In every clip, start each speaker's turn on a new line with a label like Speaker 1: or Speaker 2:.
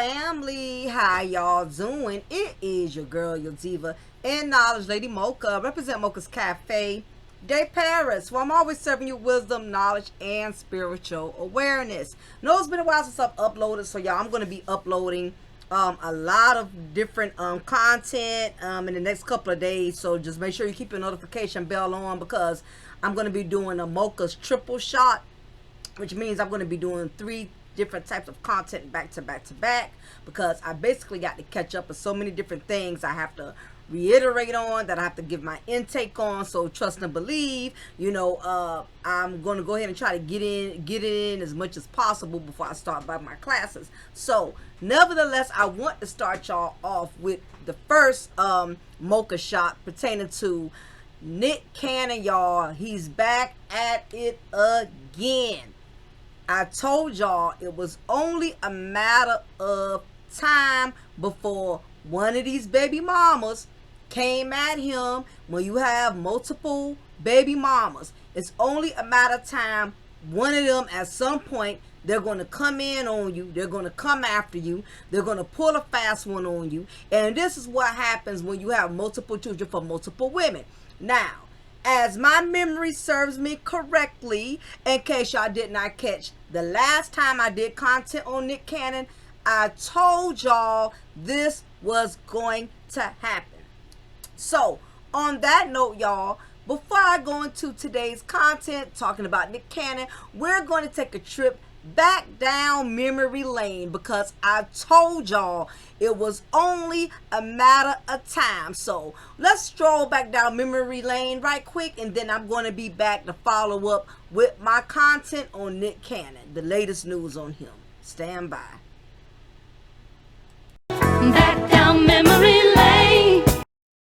Speaker 1: family, how y'all doing? It is your girl, your diva, and knowledge, Lady Mocha. Represent Mocha's Cafe de Paris, where I'm always serving you wisdom, knowledge, and spiritual awareness. Know it's been a while since I've uploaded, so y'all, I'm going to be uploading a lot of different content in the next couple of days. So just make sure you keep your notification bell on, because I'm going to be doing a Mocha's triple shot, which means I'm going to be doing 3 different types of content back to back to back, because I basically got to catch up with so many different things I have to reiterate on, that I have to give my intake on. So trust and believe, you know, I'm going to go ahead and try to get in as much as possible before I start by my classes. So nevertheless, I want to start y'all off with the first Mocha shot pertaining to Nick Cannon, y'all. He's back at it again. I told y'all it was only a matter of time before one of these baby mamas came at him. When you have multiple baby mamas, it's only a matter of time. One of them at some point, they're going to come in on you. They're going to come after you. They're going to pull a fast one on you. And this is what happens when you have multiple children for multiple women. Now, as my memory serves me correctly, in case y'all did not catch the last time I did content on Nick Cannon, I told y'all this was going to happen. So, on that note, y'all, before I go into today's content talking about Nick Cannon, we're going to take a trip back down memory lane, because I told y'all it was only a matter of time. So let's stroll back down memory lane right quick, and then I'm going to be back to follow up with my content on Nick Cannon, the latest news on him. Stand by.
Speaker 2: Back down memory lane.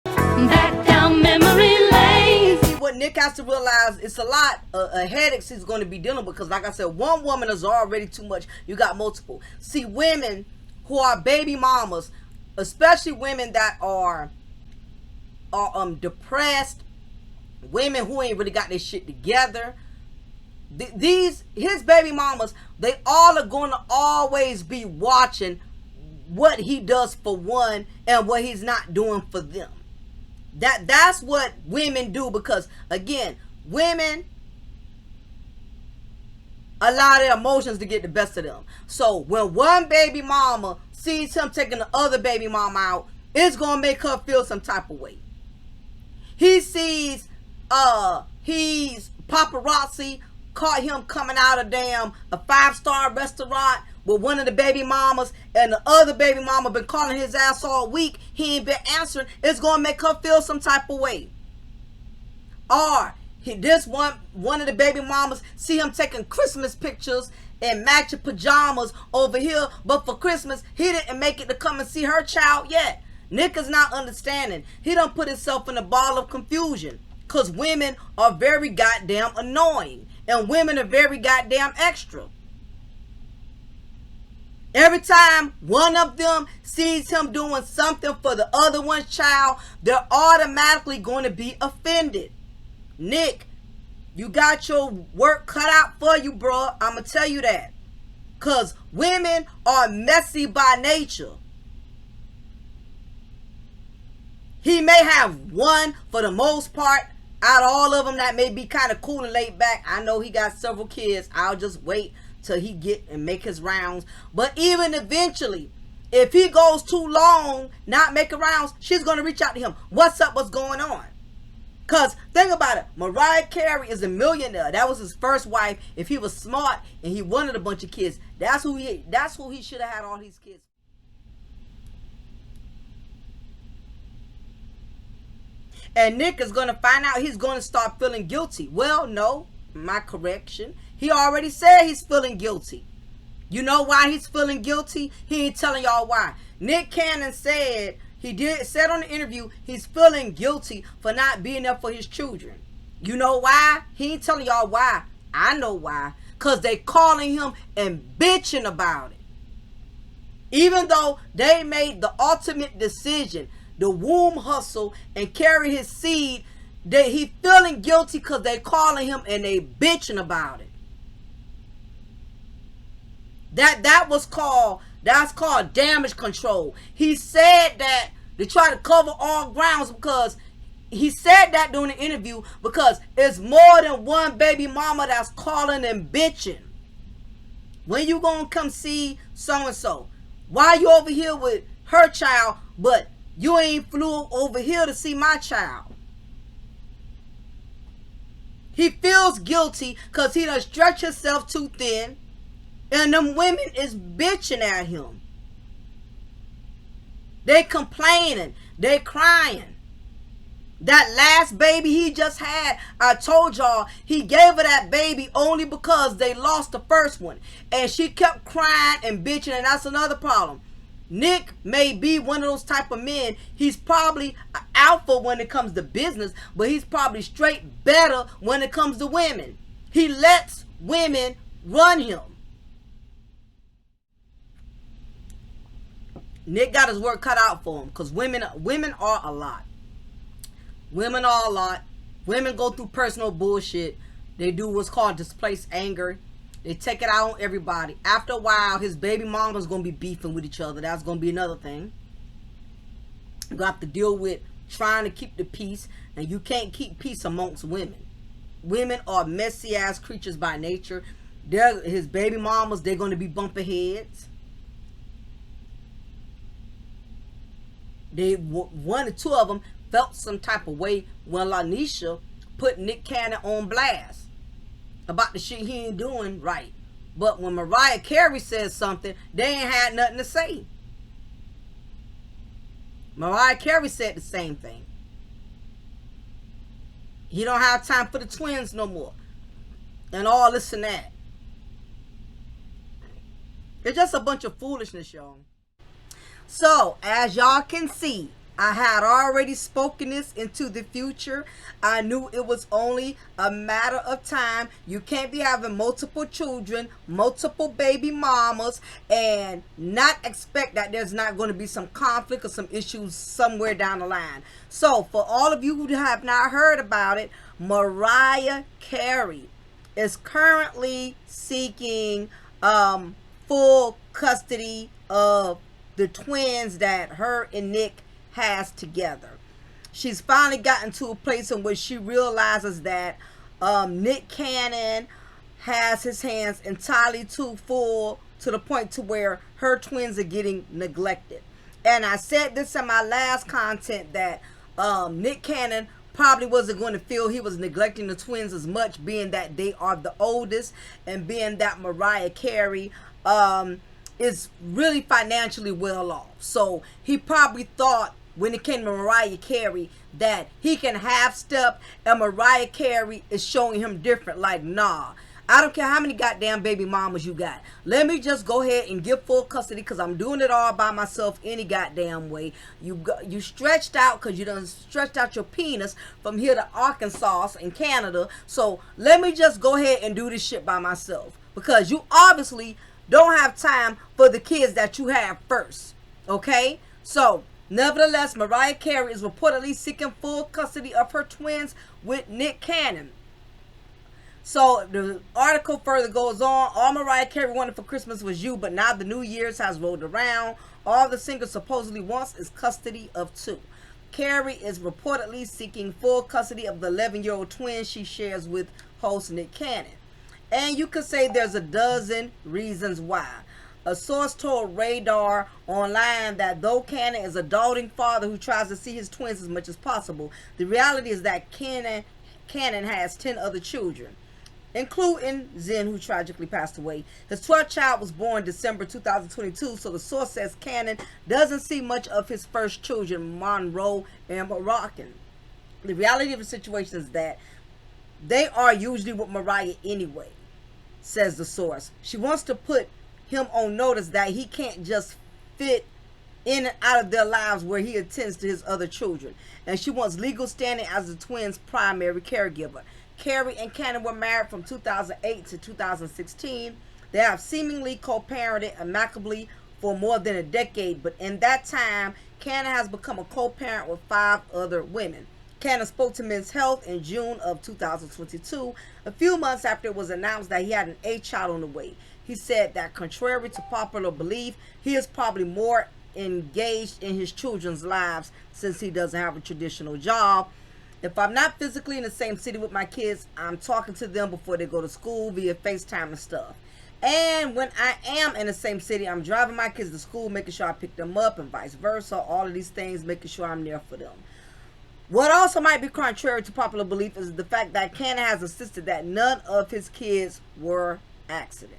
Speaker 2: Back down memory lane.
Speaker 1: What Nick has to realize, it's a lot of headaches he's going to be dealing with, because like I said, one woman is already too much. You got multiple. See, women who are baby mamas, especially women that are depressed, women who ain't really got their shit together, his baby mamas, they all are going to always be watching what he does for one and what he's not doing for them. That's what women do, because again, women allow their emotions to get the best of them. So when one baby mama sees him taking the other baby mama out, it's gonna make her feel some type of way. He sees he's paparazzi caught him coming out of a 5-star restaurant with one of the baby mamas, and the other baby mama been calling his ass all week. He ain't been answering. It's gonna make her feel some type of way. Or this one of the baby mamas see him taking Christmas pictures in matching pajamas over here, but for Christmas he didn't make it to come and see her child yet. Nick is not understanding. He done put himself in a ball of confusion, because women are very goddamn annoying, and women are very goddamn extra. Every time one of them sees him doing something for the other one's child, they're automatically going to be offended. Nick, you got your work cut out for you, bro. I'm going to tell you that. Because women are messy by nature. He may have one, for the most part, out of all of them, that may be kind of cool and laid back. I know he got several kids. I'll just wait till he get and make his rounds. But even eventually, if he goes too long not making rounds, she's going to reach out to him. What's up? What's going on? Because think about it. Mariah Carey is a millionaire. That was his first wife. If he was smart and he wanted a bunch of kids, that's who he should have had all these kids. And Nick is going to find out, he's going to start feeling guilty. Well, no, my correction. He already said he's feeling guilty. You know why he's feeling guilty? He ain't telling y'all why. Nick Cannon said, said on the interview, he's feeling guilty for not being there for his children. You know why? He ain't telling y'all why. I know why. Because they calling him and bitching about it. Even though they made the ultimate decision, the womb hustle, and carry his seed, he feeling guilty because they calling him and they bitching about it. That was called That's called damage control. He said that to try to cover all grounds because he said that during the interview because it's more than one baby mama that's calling and bitching. When you gonna come see so-and-so? Why you over here with her child, but you ain't flew over here to see my child? He feels guilty because he done stretched himself too thin. And them women is bitching at him. They complaining. They crying. That last baby he just had, I told y'all, he gave her that baby only because they lost the first one. And she kept crying and bitching, and that's another problem. Nick may be one of those type of men. He's probably an alpha when it comes to business, but he's probably straight better when it comes to women. He lets women run him. Nick got his work cut out for him because women are a lot. Women are a lot. Women go through personal bullshit. They do what's called displaced anger. They take it out on everybody. After a while, his baby mama's going to be beefing with each other. That's going to be another thing. You're going to have to deal with trying to keep the peace. And you can't keep peace amongst women. Women are messy-ass creatures by nature. His baby mamas, they're going to be bumping heads. One or two of them felt some type of way when LaNisha put Nick Cannon on blast about the shit he ain't doing right. But when Mariah Carey says something, they ain't had nothing to say. Mariah Carey said the same thing. He don't have time for the twins no more. And all this and that. It's just a bunch of foolishness, y'all. So, as y'all can see, I had already spoken this into the future. I knew it was only a matter of time. You can't be having multiple children, multiple baby mamas, and not expect that there's not going to be some conflict or some issues somewhere down the line. So, for all of you who have not heard about it, Mariah Carey is currently seeking full custody of the twins that her and Nick has together. She's finally gotten to a place in which she realizes that Nick Cannon has his hands entirely too full to the point to where her twins are getting neglected. And I said this in my last content that Nick Cannon probably wasn't going to feel he was neglecting the twins as much, being that they are the oldest and being that Mariah Carey is really financially well off. So he probably thought when it came to Mariah Carey that he can half step and Mariah Carey is showing him different. Like, nah, I don't care how many goddamn baby mamas you got. Let me just go ahead and give full custody because I'm doing it all by myself any goddamn way. You stretched out because you done stretched out your penis from here to Arkansas in Canada. So let me just go ahead and do this shit by myself because you obviously don't have time for the kids that you have first. Okay? So, nevertheless, Mariah Carey is reportedly seeking full custody of her twins with Nick Cannon. So, the article further goes on. All Mariah Carey wanted for Christmas was you, but now the New Year's has rolled around. All the singer supposedly wants is custody of two. Carey is reportedly seeking full custody of the 11-year-old twin she shares with host Nick Cannon. And you could say there's a dozen reasons why. A source told Radar Online that though Cannon is a doting father who tries to see his twins as much as possible, the reality is that Cannon has 10 other children, including Zen, who tragically passed away. His 12th child was born December 2022, so the source says Cannon doesn't see much of his first children, Monroe and Moroccan. The reality of the situation is that they are usually with Mariah anyway, says the source. She wants to put him on notice that he can't just fit in and out of their lives where he attends to his other children. And she wants legal standing as the twins' primary caregiver. Carey and Cannon were married from 2008 to 2016. They have seemingly co-parented amicably for more than a decade, but in that time, Cannon has become a co-parent with 5 other women. Cannon spoke to Men's Health in June of 2022, a few months after it was announced that he had an 8th child on the way. He said that contrary to popular belief, he is probably more engaged in his children's lives since he doesn't have a traditional job. If I'm not physically in the same city with my kids, I'm talking to them before they go to school via FaceTime and stuff. And when I am in the same city, I'm driving my kids to school, making sure I pick them up and vice versa. All of these things, making sure I'm there for them. What also might be contrary to popular belief is the fact that Cannon has insisted that none of his kids were accidents.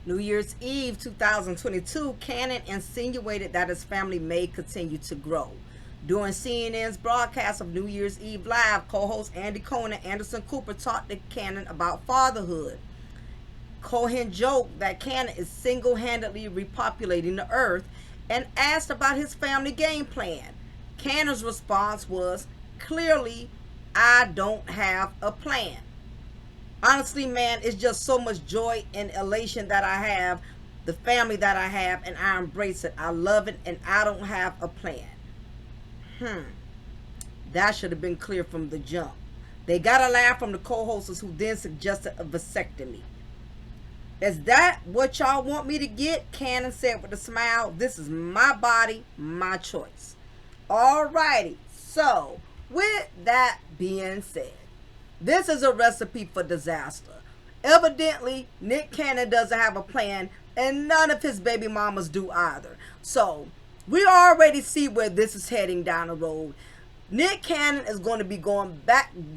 Speaker 1: New Year's Eve 2022, Cannon insinuated that his family may continue to grow. During CNN's broadcast of New Year's Eve Live, co-host Andy Cohen and Anderson Cooper talked to Cannon about fatherhood. Cohen joked that Cannon is single-handedly repopulating the earth and asked about his family game plan. Cannon's response was, "Clearly, I don't have a plan." Honestly, man, it's just so much joy and elation that I have, the family that I have, and I embrace it. I love it, and I don't have a plan. That should have been clear from the jump. They got a laugh from the co-hosts who then suggested a vasectomy. Is that what y'all want me to get? Cannon said with a smile. This is my body, my choice. Alrighty, so with that being said, this is a recipe for disaster. Evidently, Nick Cannon doesn't have a plan, and none of his baby mamas do either. So, we already see where this is heading down the road. Nick Cannon is going to be going back and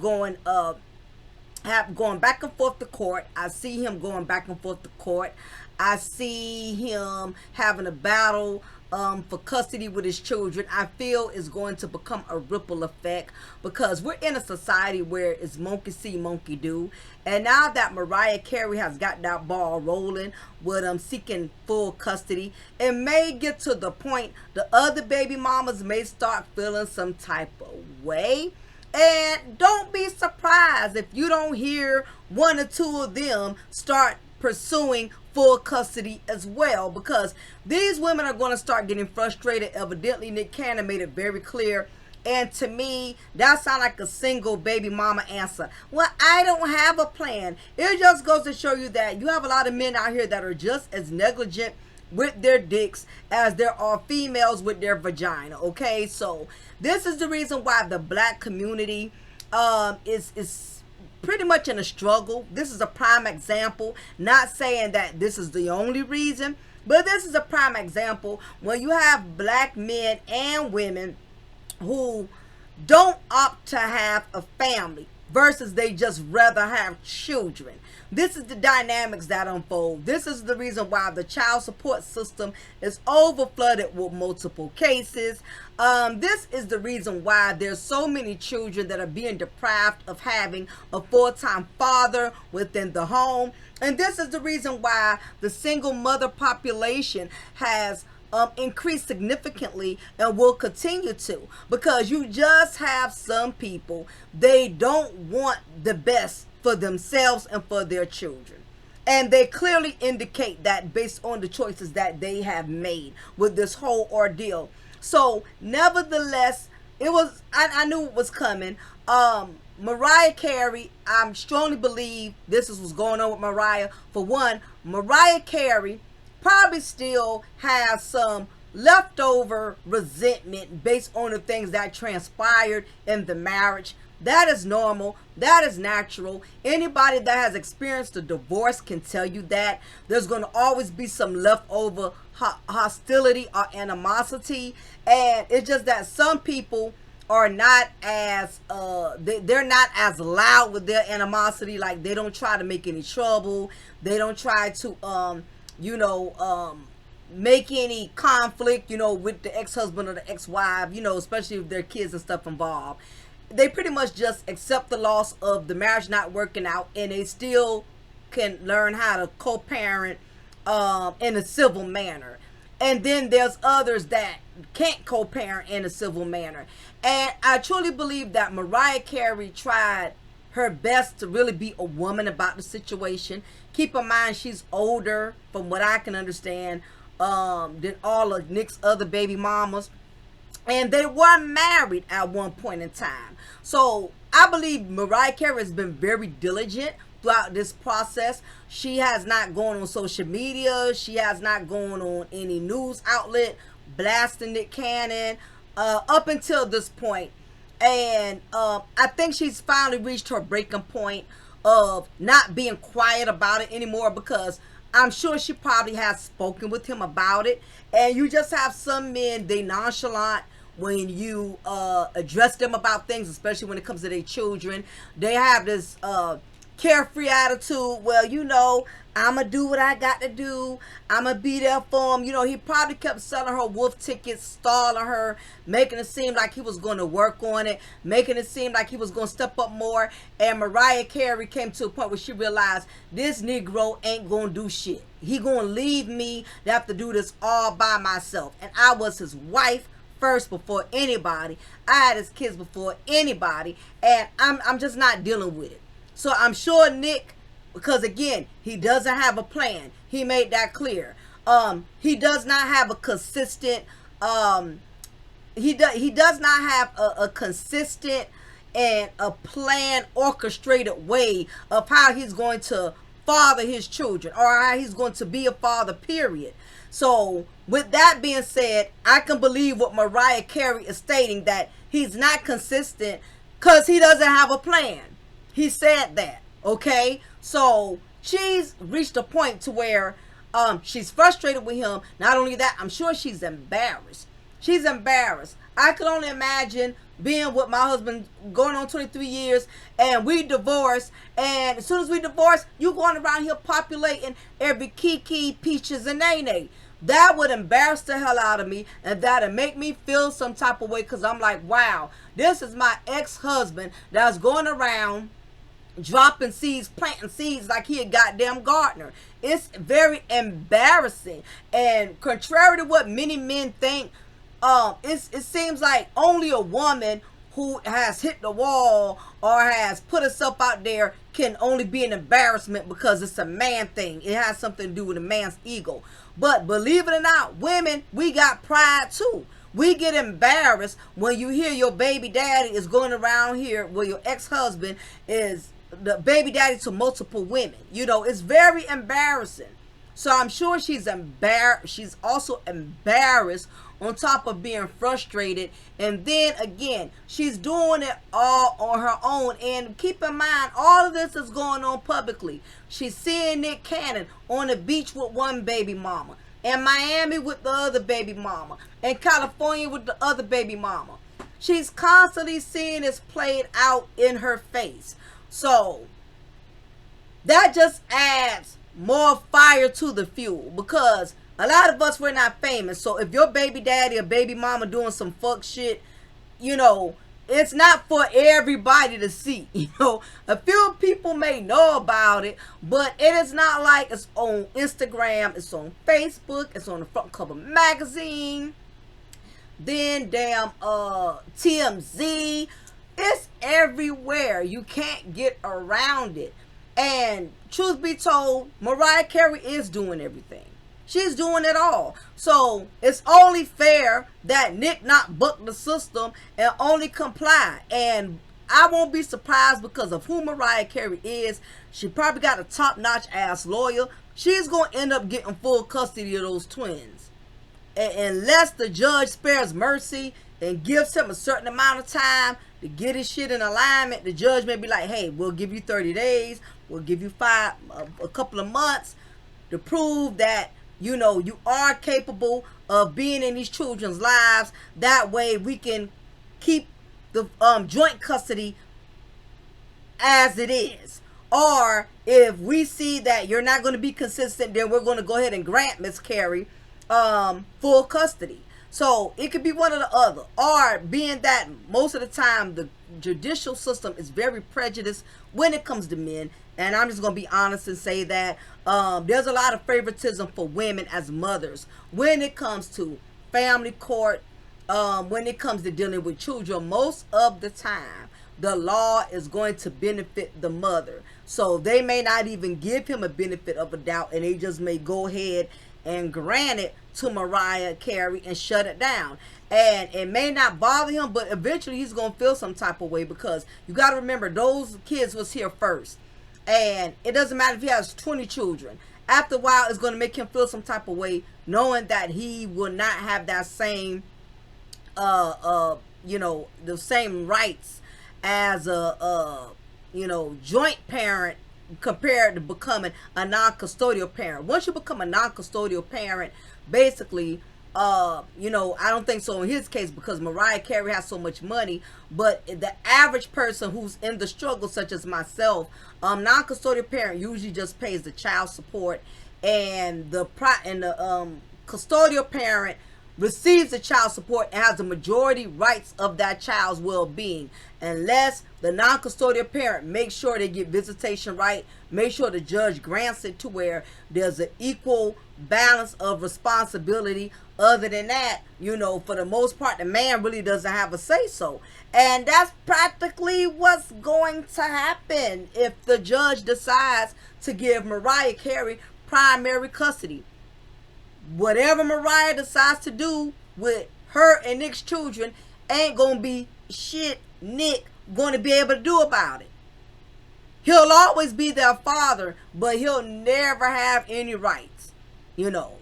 Speaker 1: forth to court. I see him going back and forth to court. I see him having a battle for custody with his children. I feel is going to become a ripple effect because we're in a society where it's monkey see, monkey do. And now that Mariah Carey has got that ball rolling with seeking full custody, it may get to the point the other baby mamas may start feeling some type of way. And don't be surprised if you don't hear one or two of them start pursuing full custody as well, because these women are going to start getting frustrated. Evidently, Nick Cannon made it very clear. And to me, that sounds like a single baby mama answer. Well, I don't have a plan. It just goes to show you that you have a lot of men out here that are just as negligent with their dicks as there are females with their vagina. Okay, so this is the reason why the black community is pretty much in a struggle. This is a prime example. Not saying that this is the only reason, but this is a prime example when you have black men and women who don't opt to have a family versus they just rather have children. This is the dynamics that unfold. This is the reason why the child support system is over flooded with multiple cases. This is the reason why there's so many children that are being deprived of having a full-time father within the home. And this is the reason why the single mother population has increased significantly and will continue to, because you just have some people, they don't want the best for themselves and for their children, and they clearly indicate that based on the choices that they have made with this whole ordeal. So nevertheless, it was I knew it was coming. Mariah Carey, I strongly believe this is what's going on with Mariah. For one, Mariah Carey probably still has some leftover resentment based on the things that transpired in the marriage. That is normal. That is natural. Anybody that has experienced a divorce can tell you that there's going to always be some leftover hostility or animosity. And it's just that some people are not as they're not as loud with their animosity. Like, they don't try to make any trouble. They don't try to make any conflict, with the ex-husband or the ex-wife, especially if there are kids and stuff involved. They pretty much just accept the loss of the marriage not working out, and they still can learn how to co-parent in a civil manner. And then there's others that can't co-parent in a civil manner. And I truly believe that Mariah Carey tried her best to really be a woman about the situation. Keep in mind, she's older, from what I can understand, than all of Nick's other baby mamas. And they were married at one point in time. So I believe Mariah Carey has been very diligent throughout this process. She has not gone on social media. She has not gone on any news outlet blasting Nick Cannon up until this point. And I think she's finally reached her breaking point of not being quiet about it anymore, because I'm sure she probably has spoken with him about it. And you just have some men, they nonchalant when you address them about things, especially when it comes to their children. They have this carefree attitude. Well, you know, I'ma do what I got to do. I'ma be there for him. You know, he probably kept selling her wolf tickets, stalling her, making it seem like he was going to work on it, making it seem like he was going to step up more. And Mariah Carey came to a point where she realized this Negro ain't going to do shit. He going to leave me to have to do this all by myself. And I was his wife first before anybody. I had his kids before anybody. And I'm just not dealing with it. So I'm sure Nick, because again, he doesn't have a plan. He made that clear. He does not have a consistent, he does not have a consistent and a planned, orchestrated way of how he's going to father his children, or how he's going to be a father, period. So with that being said, I can believe what Mariah Carey is stating, that he's not consistent because he doesn't have a plan. He said that, okay? So she's reached a point to where she's frustrated with him. Not only that, I'm sure she's embarrassed. She's embarrassed. I can only imagine being with my husband going on 23 years and we divorced, and as soon as we divorced, you going around here populating every Kiki, Peaches, and Nene. That would embarrass the hell out of me, and that'd make me feel some type of way, because I'm like, wow, this is my ex-husband that's going around dropping seeds, planting seeds like he a goddamn gardener. It's very embarrassing. And contrary to what many men think, it seems like only a woman who has hit the wall or has put herself out there can only be an embarrassment, because it's a man thing. It has something to do with a man's ego. But believe it or not, women, we got pride too. We get embarrassed when you hear your baby daddy is going around here, well, your ex-husband is the baby daddy to multiple women. You know, it's very embarrassing. So I'm sure she's embarrassed. She's also embarrassed on top of being frustrated. And then again, she's doing it all on her own. And keep in mind, all of this is going on publicly. She's seeing Nick Cannon on the beach with one baby mama, in Miami with the other baby mama, in California with the other baby mama. She's constantly seeing this played out in her face. So that just adds more fire to the fuel, because a lot of us, we're not famous. So if your baby daddy or baby mama doing some fuck shit, you know, it's not for everybody to see. You know, a few people may know about it, but it is not like it's on Instagram, it's on Facebook, it's on the front cover magazine, then damn TMZ. It's everywhere. You can't get around it. And truth be told, Mariah Carey is doing everything. She's doing it all. So it's only fair that Nick not buck the system and only comply. And I won't be surprised, because of who Mariah Carey is. She probably got a top-notch ass lawyer. She's going to end up getting full custody of those twins. And unless the judge spares mercy and gives him a certain amount of time to get his shit in alignment, the judge may be like, hey, we'll give you 30 days. We'll give you a couple of months to prove that, you know, you are capable of being in these children's lives. That way we can keep the joint custody as it is. Or if we see that you're not going to be consistent, then we're going to go ahead and grant Miss Carey full custody. So it could be one or the other. Or being that most of the time the judicial system is very prejudiced when it comes to men. And I'm just going to be honest and say that there's a lot of favoritism for women as mothers when it comes to family court, when it comes to dealing with children. Most of the time, the law is going to benefit the mother. So they may not even give him a benefit of a doubt, and they just may go ahead and granted to Mariah Carey and shut it down. And it may not bother him, but eventually he's going to feel some type of way, because you got to remember, those kids was here first. And it doesn't matter if he has 20 children. After a while, it's going to make him feel some type of way, knowing that he will not have that same, you know, the same rights as a joint parent compared to becoming a non-custodial parent. Once you become a non-custodial parent, basically, you know, I don't think so in his case, because Mariah Carey has so much money, but the average person who's in the struggle, such as myself, non-custodial parent usually just pays the child support, and the custodial parent receives the child support and has the majority rights of that child's well-being, unless the non-custodial parent makes sure they get visitation right, make sure the judge grants it to where there's an equal balance of responsibility. Other than that, you know, for the most part, the man really doesn't have a say-so. And that's practically what's going to happen if the judge decides to give Mariah Carey primary custody. Whatever Mariah decides to do with her and Nick's children ain't gonna be shit Nick gonna be able to do about it. He'll always be their father, but he'll never have any rights. You know,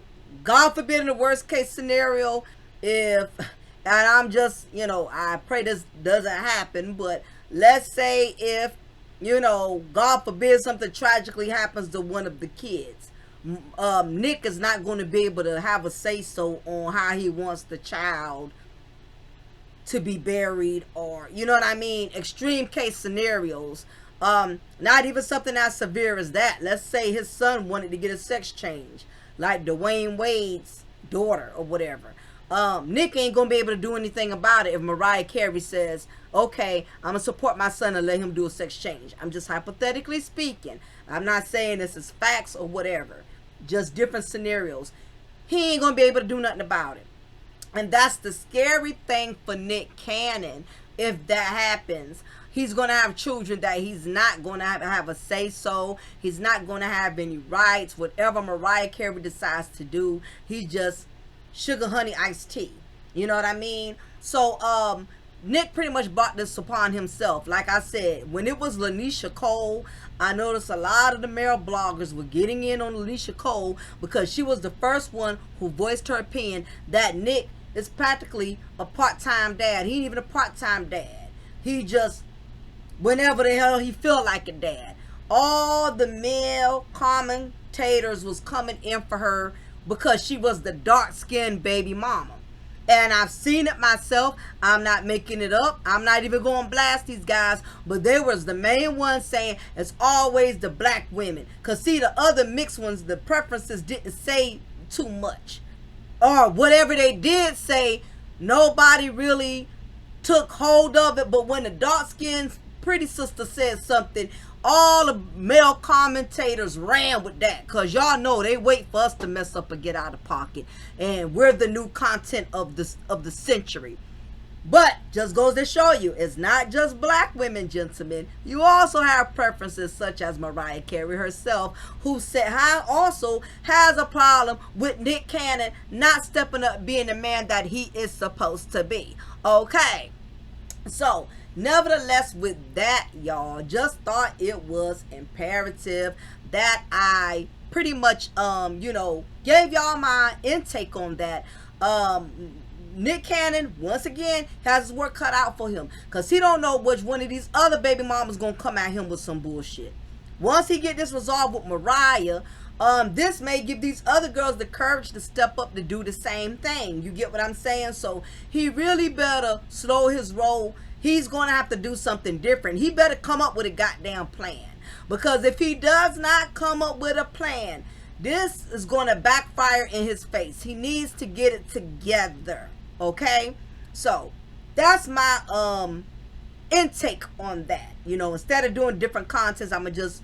Speaker 1: God forbid, in the worst case scenario, if, and I'm just, you know, I pray this doesn't happen, but let's say if, you know, God forbid, something tragically happens to one of the kids, Nick is not going to be able to have a say-so on how he wants the child to be buried, or, you know what I mean, extreme case scenarios. Not even something as severe as that. Let's say his son wanted to get a sex change, like Dwayne Wade's daughter or whatever. Nick ain't gonna be able to do anything about it if Mariah Carey says, okay, I'm gonna support my son and let him do a sex change. I'm just hypothetically speaking. I'm not saying this is facts or whatever, just different scenarios. He ain't gonna be able to do nothing about it. And that's the scary thing for Nick Cannon. If that happens, he's going to have children that he's not going to have a say-so. He's not going to have any rights. Whatever Mariah Carey decides to do, he's just sugar, honey, iced tea. You know what I mean? So, Nick pretty much brought this upon himself. Like I said, when it was Lanisha Cole, I noticed a lot of the male bloggers were getting in on Lanisha Cole because she was the first one who voiced her opinion that Nick is practically a part-time dad. He ain't even a part-time dad. He just, whenever the hell he feel like a dad. All the male commentators was coming in for her because she was the dark-skinned baby mama. And I've seen it myself. I'm not making it up. I'm not even going to blast these guys. But they was the main ones saying it's always the black women. Because see, the other mixed ones, the preferences didn't say too much. Or whatever they did say, nobody really took hold of it. But when the dark-skinned pretty sister said something, all the male commentators ran with that, because y'all know they wait for us to mess up and get out of pocket, and we're the new content of the century. But just goes to show you, it's not just black women, gentlemen. You also have preferences such as Mariah Carey herself, who said also has a problem with Nick Cannon not stepping up, being the man that he is supposed to be. Okay, so nevertheless, with that, y'all, just thought it was imperative that I pretty much you know, gave y'all my intake on that. Nick Cannon, once again, has his work cut out for him, because he don't know which one of these other baby mamas gonna come at him with some bullshit. Once he get this resolved with Mariah, this may give these other girls the courage to step up to do the same thing. You get what I'm saying? So he really better slow his roll. He's going to have to do something different. He better come up with a goddamn plan. Because if he does not come up with a plan, this is going to backfire in his face. He needs to get it together. Okay? So, that's my intake on that. You know, instead of doing different contents, I'm going to just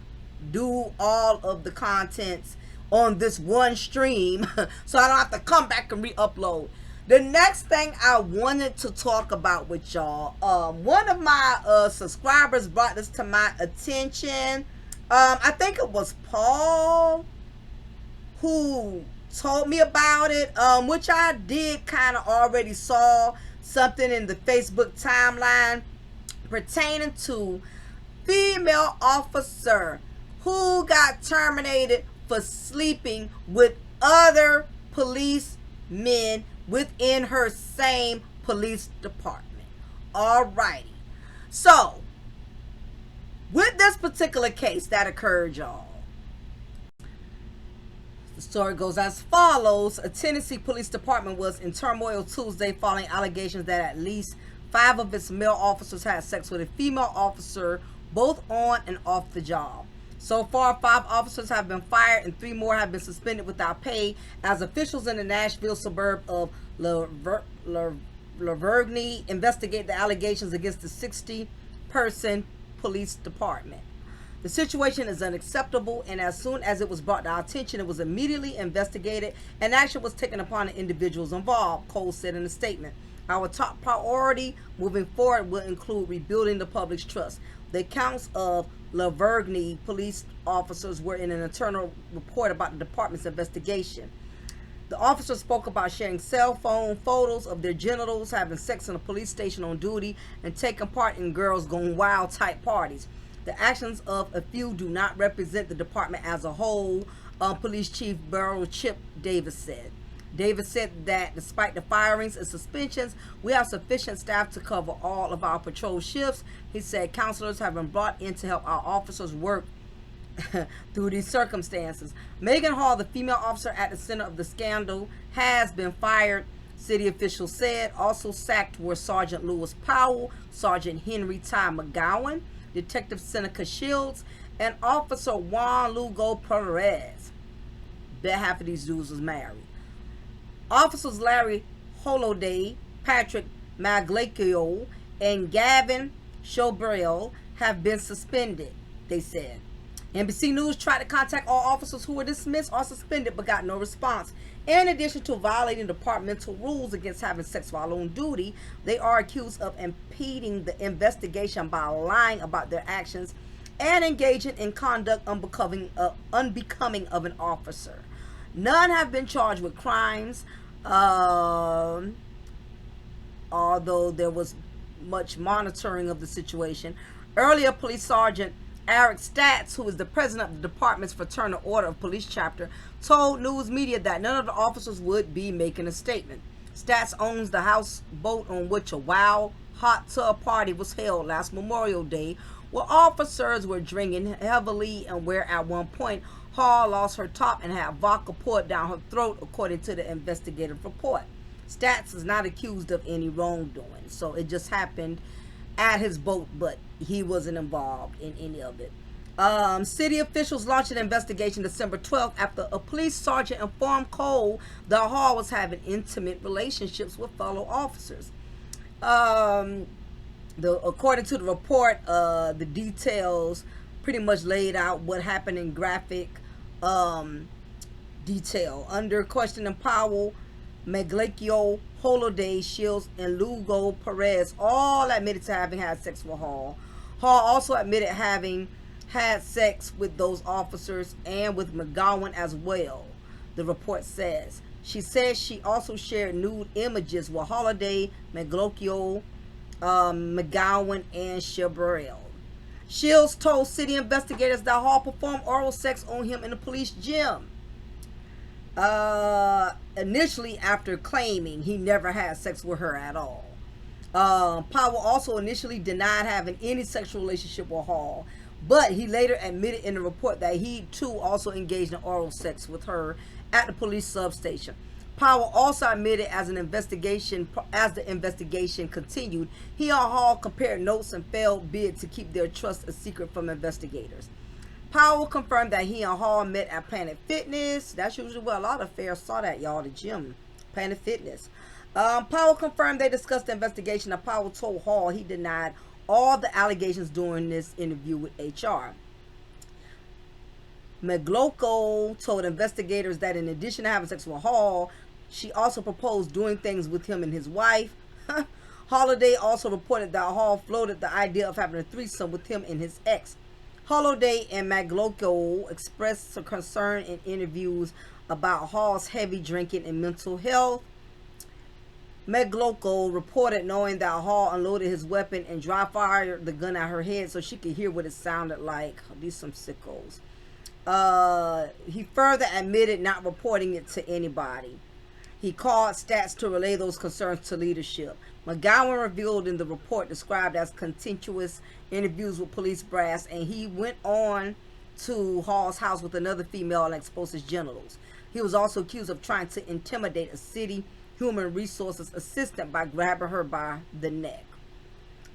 Speaker 1: do all of the contents on this one stream. So I don't have to come back and re-upload. The next thing I wanted to talk about with y'all, one of my subscribers brought this to my attention. I think it was Paul who told me about it, which I did kind of already saw something in the Facebook timeline pertaining to female officer who got terminated for sleeping with other policemen within her same police department. Alrighty. So, with this particular case that occurred, y'all, the story goes as follows. A Tennessee police department was in turmoil Tuesday following allegations that at least 5 of its male officers had sex with a female officer, both on and off the job. So far, 5 officers have been fired and 3 more have been suspended without pay as officials in the Nashville suburb of Lavergne investigate the allegations against the 60-person police department. The situation is unacceptable, and as soon as it was brought to our attention, it was immediately investigated and action was taken upon the individuals involved, Cole said in a statement. Our top priority moving forward will include rebuilding the public's trust. The accounts of Lavergne police officers were in an internal report about the department's investigation. The officers spoke about sharing cell phone photos of their genitals, having sex in a police station on duty, and taking part in girls gone wild type parties. The actions of a few do not represent the department as a whole, Police Chief Beryl Chip Davis said. Davis said that despite the firings and suspensions, we have sufficient staff to cover all of our patrol shifts. He said counselors have been brought in to help our officers work through these circumstances. Megan Hall, the female officer at the center of the scandal, has been fired, city officials said. Also sacked were Sergeant Lewis Powell, Sergeant Henry Ty McGowan, Detective Seneca Shields, and Officer Juan Lugo Perez. Bet half of these dudes was married. Officers Larry Holoday, Patrick Maglacchio, and Gavin Shobrell have been suspended, they said. NBC News tried to contact all officers who were dismissed or suspended but got no response. In addition to violating departmental rules against having sex while on duty, they are accused of impeding the investigation by lying about their actions and engaging in conduct unbecoming of an officer. None have been charged with crimes, although there was much monitoring of the situation. Earlier, Police Sergeant Eric Statz, who is the president of the department's Fraternal Order of Police chapter, told news media that none of the officers would be making a statement. Statz owns the houseboat on which a wild hot tub party was held last Memorial Day, where officers were drinking heavily and where at one point Hall lost her top and had vodka poured down her throat, according to the investigative report. Statz is not accused of any wrongdoing, so it just happened at his boat, but he wasn't involved in any of it. City officials launched an investigation December 12th after a police sergeant informed Cole that Hall was having intimate relationships with fellow officers. According to the report, the details pretty much laid out what happened in graphic detail. Under questioning, Powell, Maglacchio, Holoday, Shields, and Lugo Perez all admitted to having had sex with Hall. Hall also admitted having had sex with those officers and with McGowan as well, the report says. She says she also shared nude images with Holiday, Maglacchio, McGowan, and Chabrel. Shields told city investigators that Hall performed oral sex on him in the police gym. Initially after claiming he never had sex with her at all. Powell also initially denied having any sexual relationship with Hall, but he later admitted in the report that he too also engaged in oral sex with her at the police substation. Powell also admitted as the investigation continued, he and Hall compared notes and failed bid to keep their trust a secret from investigators. Powell confirmed that he and Hall met at Planet Fitness. That's usually where a lot of affairs start at, y'all, the gym, Planet Fitness. Powell confirmed they discussed the investigation, and Powell told Hall he denied all the allegations during this interview with HR. Maglacchio told investigators that in addition to having sex with Hall, she also proposed doing things with him and his wife. Holiday also reported that Hall floated the idea of having a threesome with him and his ex. Holiday and McLoughlin expressed some concern in interviews about Hall's heavy drinking and mental health. McLoughlin reported knowing that Hall unloaded his weapon and dry fired the gun at her head so she could hear what it sounded like. These some sickos. He further admitted not reporting it to anybody. He called stats to relay those concerns to leadership. McGowan revealed in the report described as contentious interviews with police brass, and he went on to Hall's house with another female and exposed his genitals. He was also accused of trying to intimidate a city human resources assistant by grabbing her by the neck.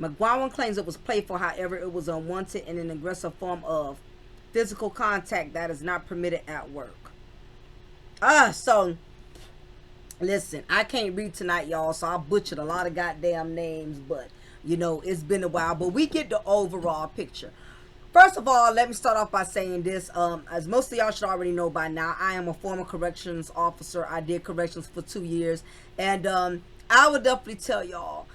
Speaker 1: McGowan claims it was playful, however, it was unwanted and an aggressive form of physical contact that is not permitted at work. So listen, I can't read tonight, y'all, so I butchered a lot of goddamn names, but you know, it's been a while, but we get the overall picture. First of all, let me start off by saying this. As most of y'all should already know by now, I am a former corrections officer. I did corrections for 2 years, and I would definitely tell y'all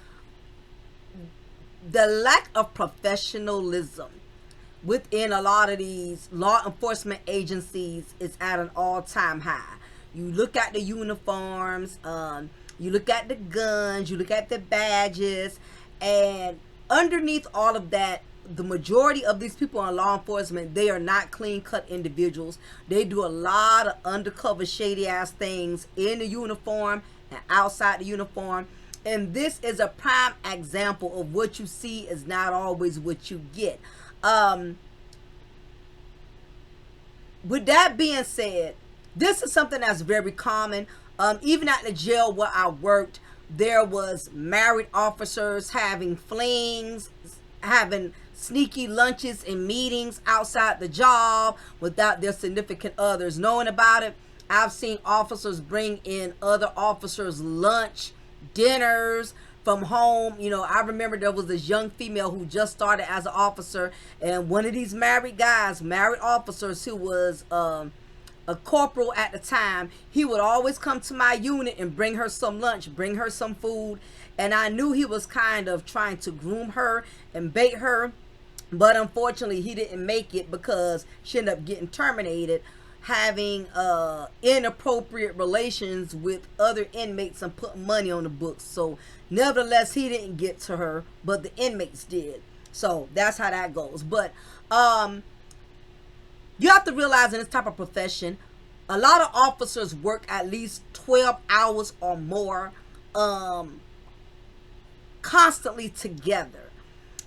Speaker 1: the lack of professionalism within a lot of these law enforcement agencies is at an all-time high. You look at the uniforms, you look at the guns, you look at the badges, and underneath all of that, the majority of these people in law enforcement, they are not clean-cut individuals. They do a lot of undercover shady-ass things in the uniform and outside the uniform. And this is a prime example of what you see is not always what you get. With that being said, this is something that's very common. Even at the jail where I worked, there was married officers having flings, having sneaky lunches and meetings outside the job without their significant others knowing about it. I've seen officers bring in other officers' lunch, dinners from home. You know, I remember there was this young female who just started as an officer, and one of these married officers who was a corporal at the time, he would always come to my unit and bring her some lunch, bring her some food, and I knew he was kind of trying to groom her and bait her, but unfortunately he didn't make it because she ended up getting terminated, having inappropriate relations with other inmates and putting money on the books. So nevertheless, he didn't get to her, but the inmates did. So that's how that goes. But you have to realize in this type of profession, a lot of officers work at least 12 hours or more constantly together.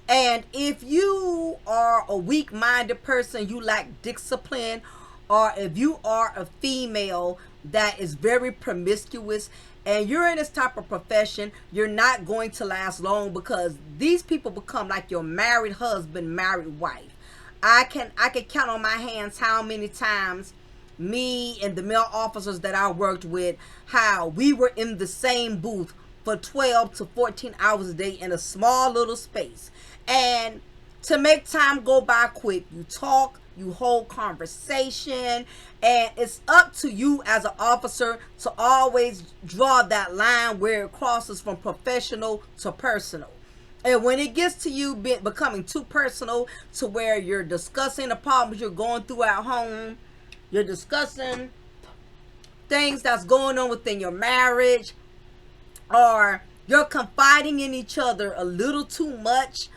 Speaker 1: And if you are a weak-minded person, you lack discipline, or if you are a female that is very promiscuous and you're in this type of profession, you're not going to last long, because these people become like your married husband, married wife. I can count on my hands how many times me and the male officers that I worked with, how we were in the same booth for 12 to 14 hours a day in a small little space. And to make time go by quick, you talk, you hold conversation, and it's up to you as an officer to always draw that line where it crosses from professional to personal. And when it gets to you becoming too personal to where you're discussing the problems you're going through at home, you're discussing things that's going on within your marriage, or you're confiding in each other a little too much,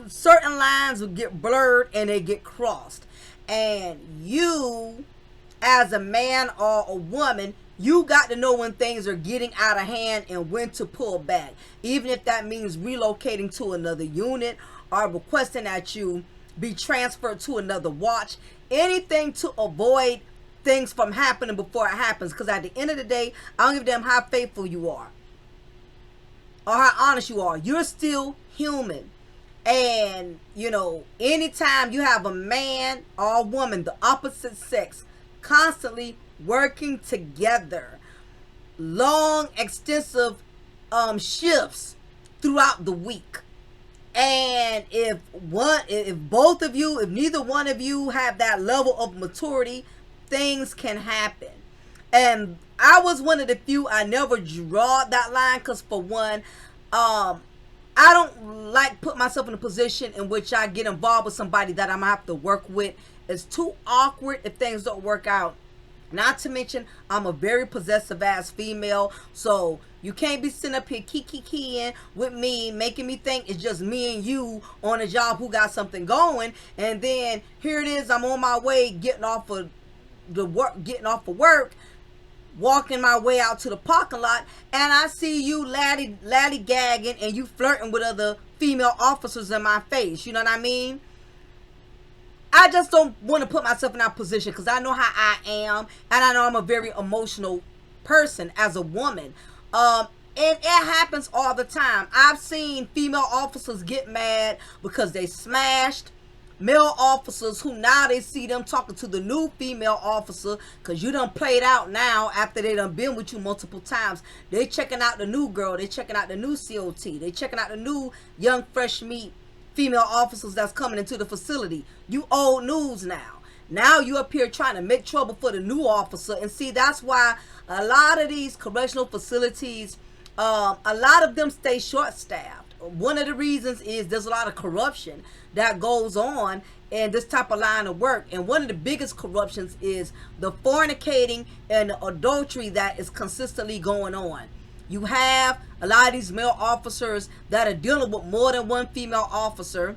Speaker 1: certain lines will get blurred and they get crossed. And you, as a man or a woman, you got to know when things are getting out of hand and when to pull back, even if that means relocating to another unit or requesting that you be transferred to another watch. Anything to avoid things from happening before it happens, because at the end of the day, I don't give a damn how faithful you are or how honest you are. You're still human. And, you know, anytime you have a man or a woman, the opposite sex, constantly working together, long, extensive shifts throughout the week, and if both of you, if neither one of you have that level of maturity, things can happen. And I was one of the few, I never draw that line, because for one, I don't like put myself in a position in which I get involved with somebody that I'm gonna have to work with. It's too awkward if things don't work out. Not to mention, I'm a very possessive ass female, so you can't be sitting up here keying with me, making me think it's just me and you on a job who got something going, and then here it is, I'm on my way getting off of work, walking my way out to the parking lot, and I see you laddie gagging and you flirting with other female officers in my face. You know what I mean? I just don't want to put myself in that position because I know how I am, and I know I'm a very emotional person as a woman. And it happens all the time. I've seen female officers get mad because they smashed male officers who now they see them talking to the new female officer because you done played out now after they done been with you multiple times. They checking out the new girl. They checking out the new COT. They checking out the new young fresh meat female officers that's coming into the facility. You old news now. Now you up here trying to make trouble for the new officer. And see, that's why a lot of these correctional facilities, a lot of them stay short-staffed. One of the reasons is there's a lot of corruption that goes on in this type of line of work. And one of the biggest corruptions is the fornicating and the adultery that is consistently going on. You have a lot of these male officers that are dealing with more than one female officer.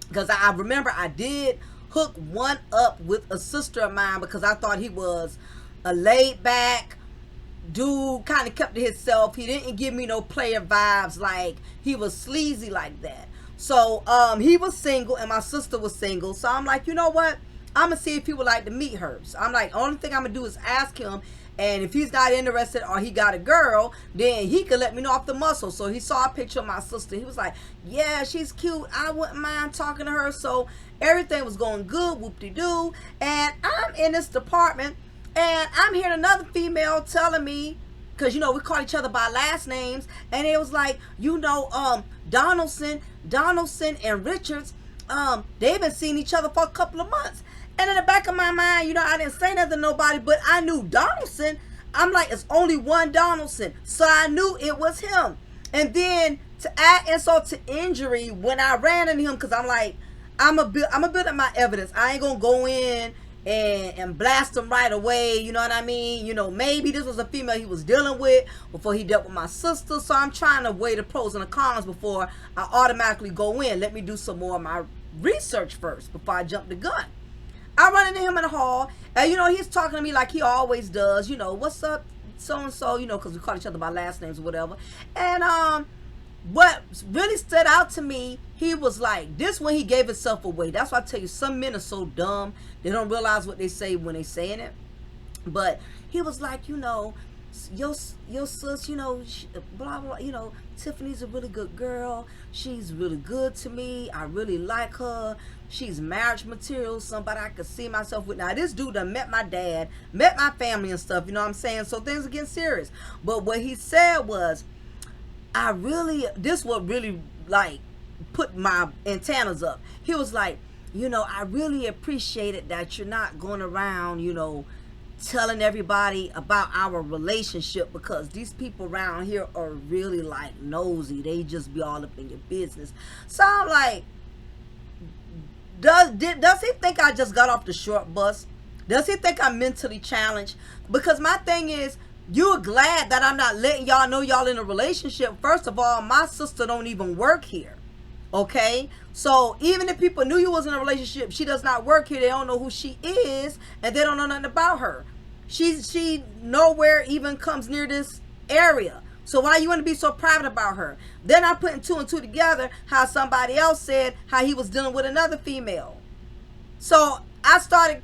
Speaker 1: Because I remember I did hook one up with a sister of mine because I thought he was a laid back dude, kind of kept to himself. He didn't give me no player vibes, like he was sleazy like that. So he was single and my sister was single. So I'm like, you know what? I'm gonna see if he would like to meet her. So I'm like, only thing I'm gonna do is ask him, and if he's not interested or he got a girl, then he could let me know off the muscle. So he saw a picture of my sister. He was like, yeah, she's cute. I wouldn't mind talking to her. So everything was going good, whoop-de-doo. And I'm in this department, and I'm hearing another female telling me, because, you know, we call each other by last names, and it was like, you know, Donaldson and Richards, they've been seeing each other for a couple of months. And in the back of my mind, you know, I didn't say nothing to nobody, but I knew Donaldson. I'm like, it's only one Donaldson. So I knew it was him. And then to add insult to injury, when I ran into him, because I'm like, I'm a build up my evidence. I ain't going to go in and blast him right away. You know what I mean? You know, maybe this was a female he was dealing with before he dealt with my sister. So I'm trying to weigh the pros and the cons before I automatically go in. Let me do some more of my research first before I jump the gun. I run into him in the hall, and, you know, he's talking to me like he always does. You know, what's up, so-and-so, you know, because we call each other by last names or whatever. And what really stood out to me, he was like, this when he gave himself away. That's why I tell you, some men are so dumb. They don't realize what they say when they saying it. But he was like, you know, your sis, you know, blah, blah, you know, Tiffany's a really good girl. She's really good to me. I really like her. She's marriage material, somebody I could see myself with. Now, this dude done met my dad, met my family and stuff, you know what I'm saying? So things are getting serious. But what he said was, this what really, like, put my antennas up. He was like, you know, I really appreciate it that you're not going around, you know, telling everybody about our relationship, because these people around here are really, like, nosy. They just be all up in your business. So I'm like, does he think I just got off the short bus? Does he think I'm mentally challenged? Because my thing is, you're glad that I'm not letting y'all know y'all in a relationship. First of all, my sister don't even work here. Okay? So even if people knew you was in a relationship, she does not work here. They don't know who she is, and they don't know nothing about her. She nowhere even comes near this area. So why you want to be so private about her? Then I'm putting two and two together, how somebody else said how he was dealing with another female. So I started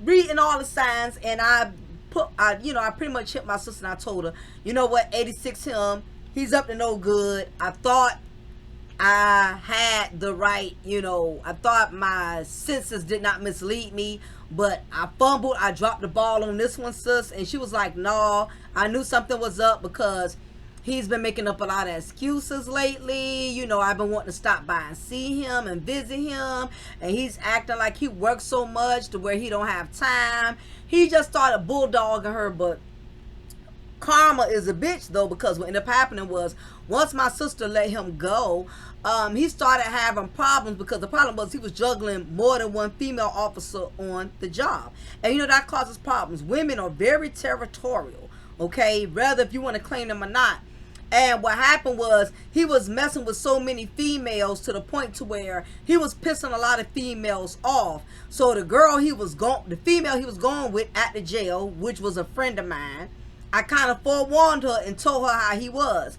Speaker 1: reading all the signs, and I pretty much hit my sister, and I told her, you know what, 86 him, he's up to no good. I thought I had the right, you know, I thought my senses did not mislead me, but I fumbled. I dropped the ball on this one, sis. And she was like, no, I knew something was up because he's been making up a lot of excuses lately. You know, I've been wanting to stop by and see him and visit him, and he's acting like he works so much to where he don't have time. He just started bulldogging her, but Karma is a bitch though, because what ended up happening was, once my sister let him go, he started having problems, because the problem was he was juggling more than one female officer on the job. And you know that causes problems. Women are very territorial, okay, rather if you want to claim them or not. And what happened was, he was messing with so many females to the point to where he was pissing a lot of females off. So the female he was going with at the jail, which was a friend of mine, I kind of forewarned her and told her how he was.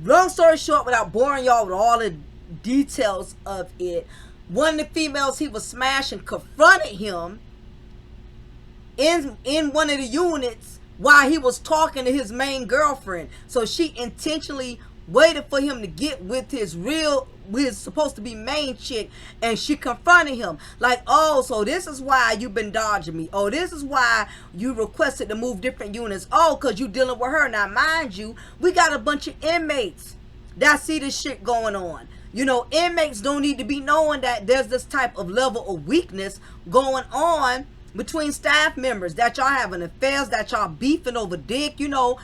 Speaker 1: Long story short, without boring y'all with all the details of it, one of the females he was smashing confronted him in one of the units while he was talking to his main girlfriend. So she intentionally waited for him to get with his supposed to be main chick, and she confronted him like, oh, so this is why you've been dodging me. Oh, this is why you requested to move different units. Oh, because you dealing with her. Now, mind you, we got a bunch of inmates that see this shit going on. You know, inmates don't need to be knowing that there's this type of level of weakness going on between staff members, that y'all having affairs, that y'all beefing over dick. You know,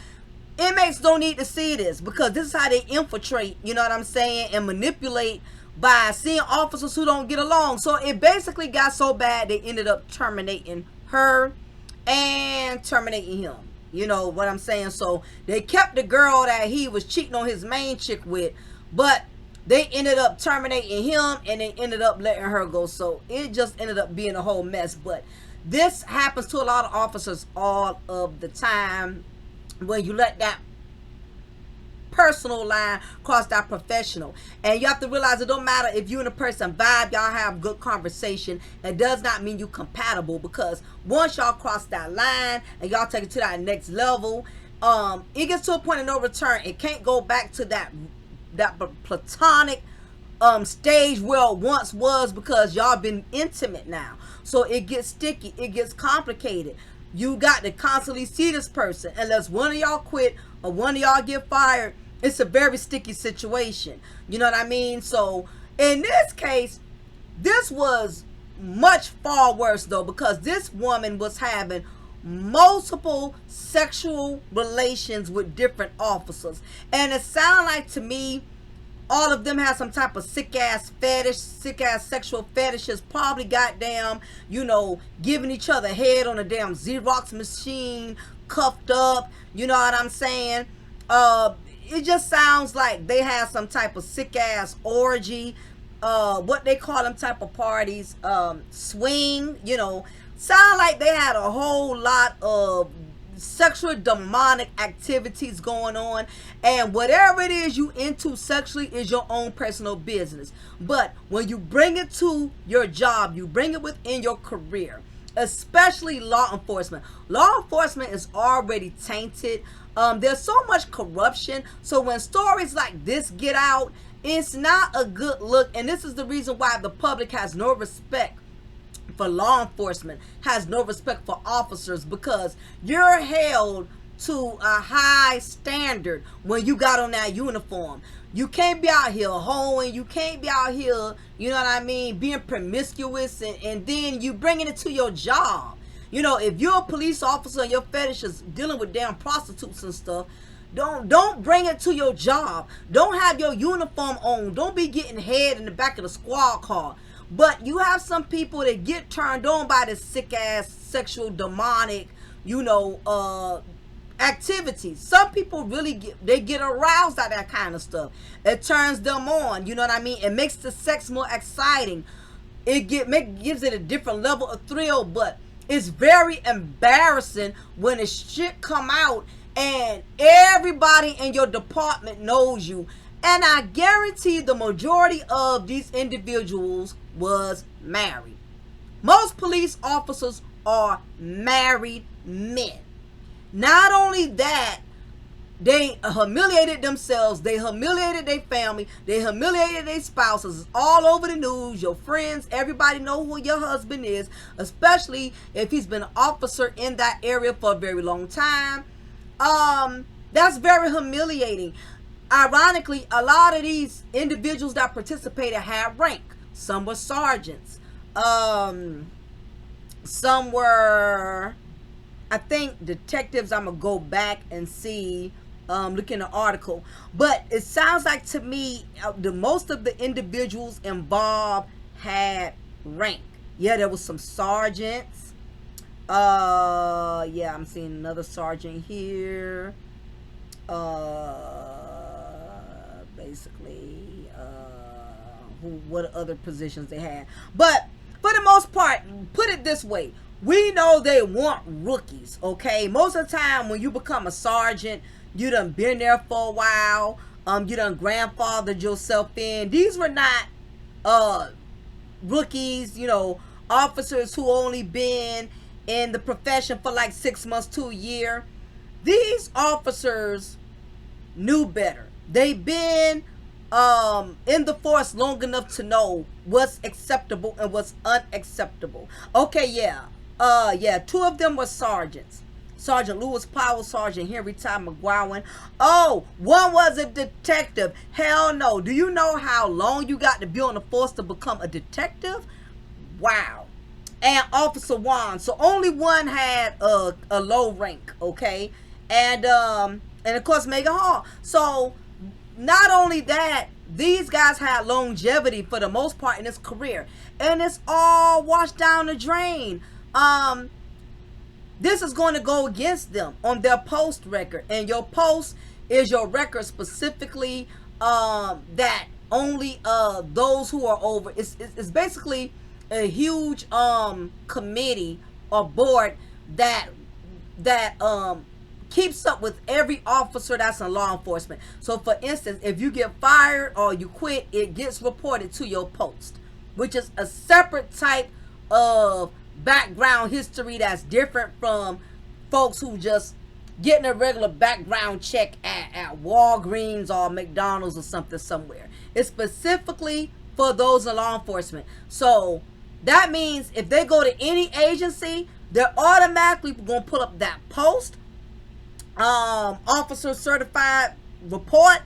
Speaker 1: inmates don't need to see this, because this is how they infiltrate, you know what I'm saying, and manipulate by seeing officers who don't get along. So it basically got so bad they ended up terminating her and terminating him. You know what I'm saying? So they kept the girl that he was cheating on his main chick with, but they ended up terminating him, and they ended up letting her go. So it just ended up being a whole mess. But this happens to a lot of officers all of the time, when you let that personal line cross that professional. And you have to realize it don't matter if you and a person vibe, y'all have good conversation, that does not mean you compatible, because once y'all cross that line and y'all take it to that next level, it gets to a point of no return. It can't go back to that platonic stage where it once was, because y'all been intimate now. So it gets sticky, it gets complicated. You got to constantly see this person. Unless one of y'all quit or one of y'all get fired, it's a very sticky situation. You know what I mean? So in this case, this was much far worse though, because this woman was having multiple sexual relations with different officers. And it sounded like to me, all of them had some type of sick ass sexual fetishes, probably goddamn, you know, giving each other head on a damn Xerox machine, cuffed up, you know what I'm saying? It just sounds like they had some type of sick ass orgy, what they call them type of parties, swing, you know, sound like they had a whole lot of sexual demonic activities going on. And whatever it is you into sexually is your own personal business, but when you bring it to your job, you bring it within your career, especially law enforcement is already tainted. There's so much corruption, so when stories like this get out, it's not a good look. And this is the reason why the public has no respect for law enforcement, has no respect for officers, because you're held to a high standard when you got on that uniform. You can't be out here hoeing, you can't be out here, you know what I mean, being promiscuous, and then you bringing it to your job. You know, if you're a police officer and your fetish is dealing with damn prostitutes and stuff, don't bring it to your job. Don't have your uniform on. Don't be getting head in the back of the squad car. But you have some people that get turned on by this sick ass sexual demonic, you know, activities. Some people really get aroused at that kind of stuff. It turns them on, you know what I mean? It makes the sex more exciting. It gives it a different level of thrill. But it's very embarrassing when the shit come out and everybody in your department knows you. And I guarantee the majority of these individuals was married. Most police officers are married men. Not only that, they humiliated themselves, they humiliated their family, they humiliated their spouses. It's all over the news. Your friends, everybody know who your husband is, especially if he's been an officer in that area for a very long time. That's very humiliating. Ironically, a lot of these individuals that participated had rank. Some were sergeants. Some were, I think detectives, I'm going to go back and see, look in the article. But it sounds like to me, the most of the individuals involved had rank. Yeah, there was some sergeants. Yeah, I'm seeing another sergeant here. Basically, what other positions they had. But for the most part, put it this way, we know they want rookies, okay? Most of the time when you become a sergeant, you done been there for a while, you done grandfathered yourself in. These were not rookies, you know, officers who only been in the profession for like 6 months to a year. These officers knew better. They've been in the force long enough to know what's acceptable and what's unacceptable. Okay, yeah, 2 of them were sergeants. Sergeant Lewis Powell, Sergeant Henry Ty McGowan. Oh, one was a detective. Hell no. Do you know how long you got to be on the force to become a detective? Wow. And Officer Juan. So only one had a low rank, okay? And of course Megan Hall. So not only that, these guys had longevity for the most part in his career, and it's all washed down the drain. This is going to go against them on their post record, and your post is your record specifically that only those who are over. It's basically a huge committee or board that keeps up with every officer that's in law enforcement. So for instance, if you get fired or you quit, it gets reported to your post, which is a separate type of background history that's different from folks who just getting a regular background check at Walgreens or McDonald's or something somewhere. It's specifically for those in law enforcement. So that means if they go to any agency, they're automatically going to pull up that post, officer certified report,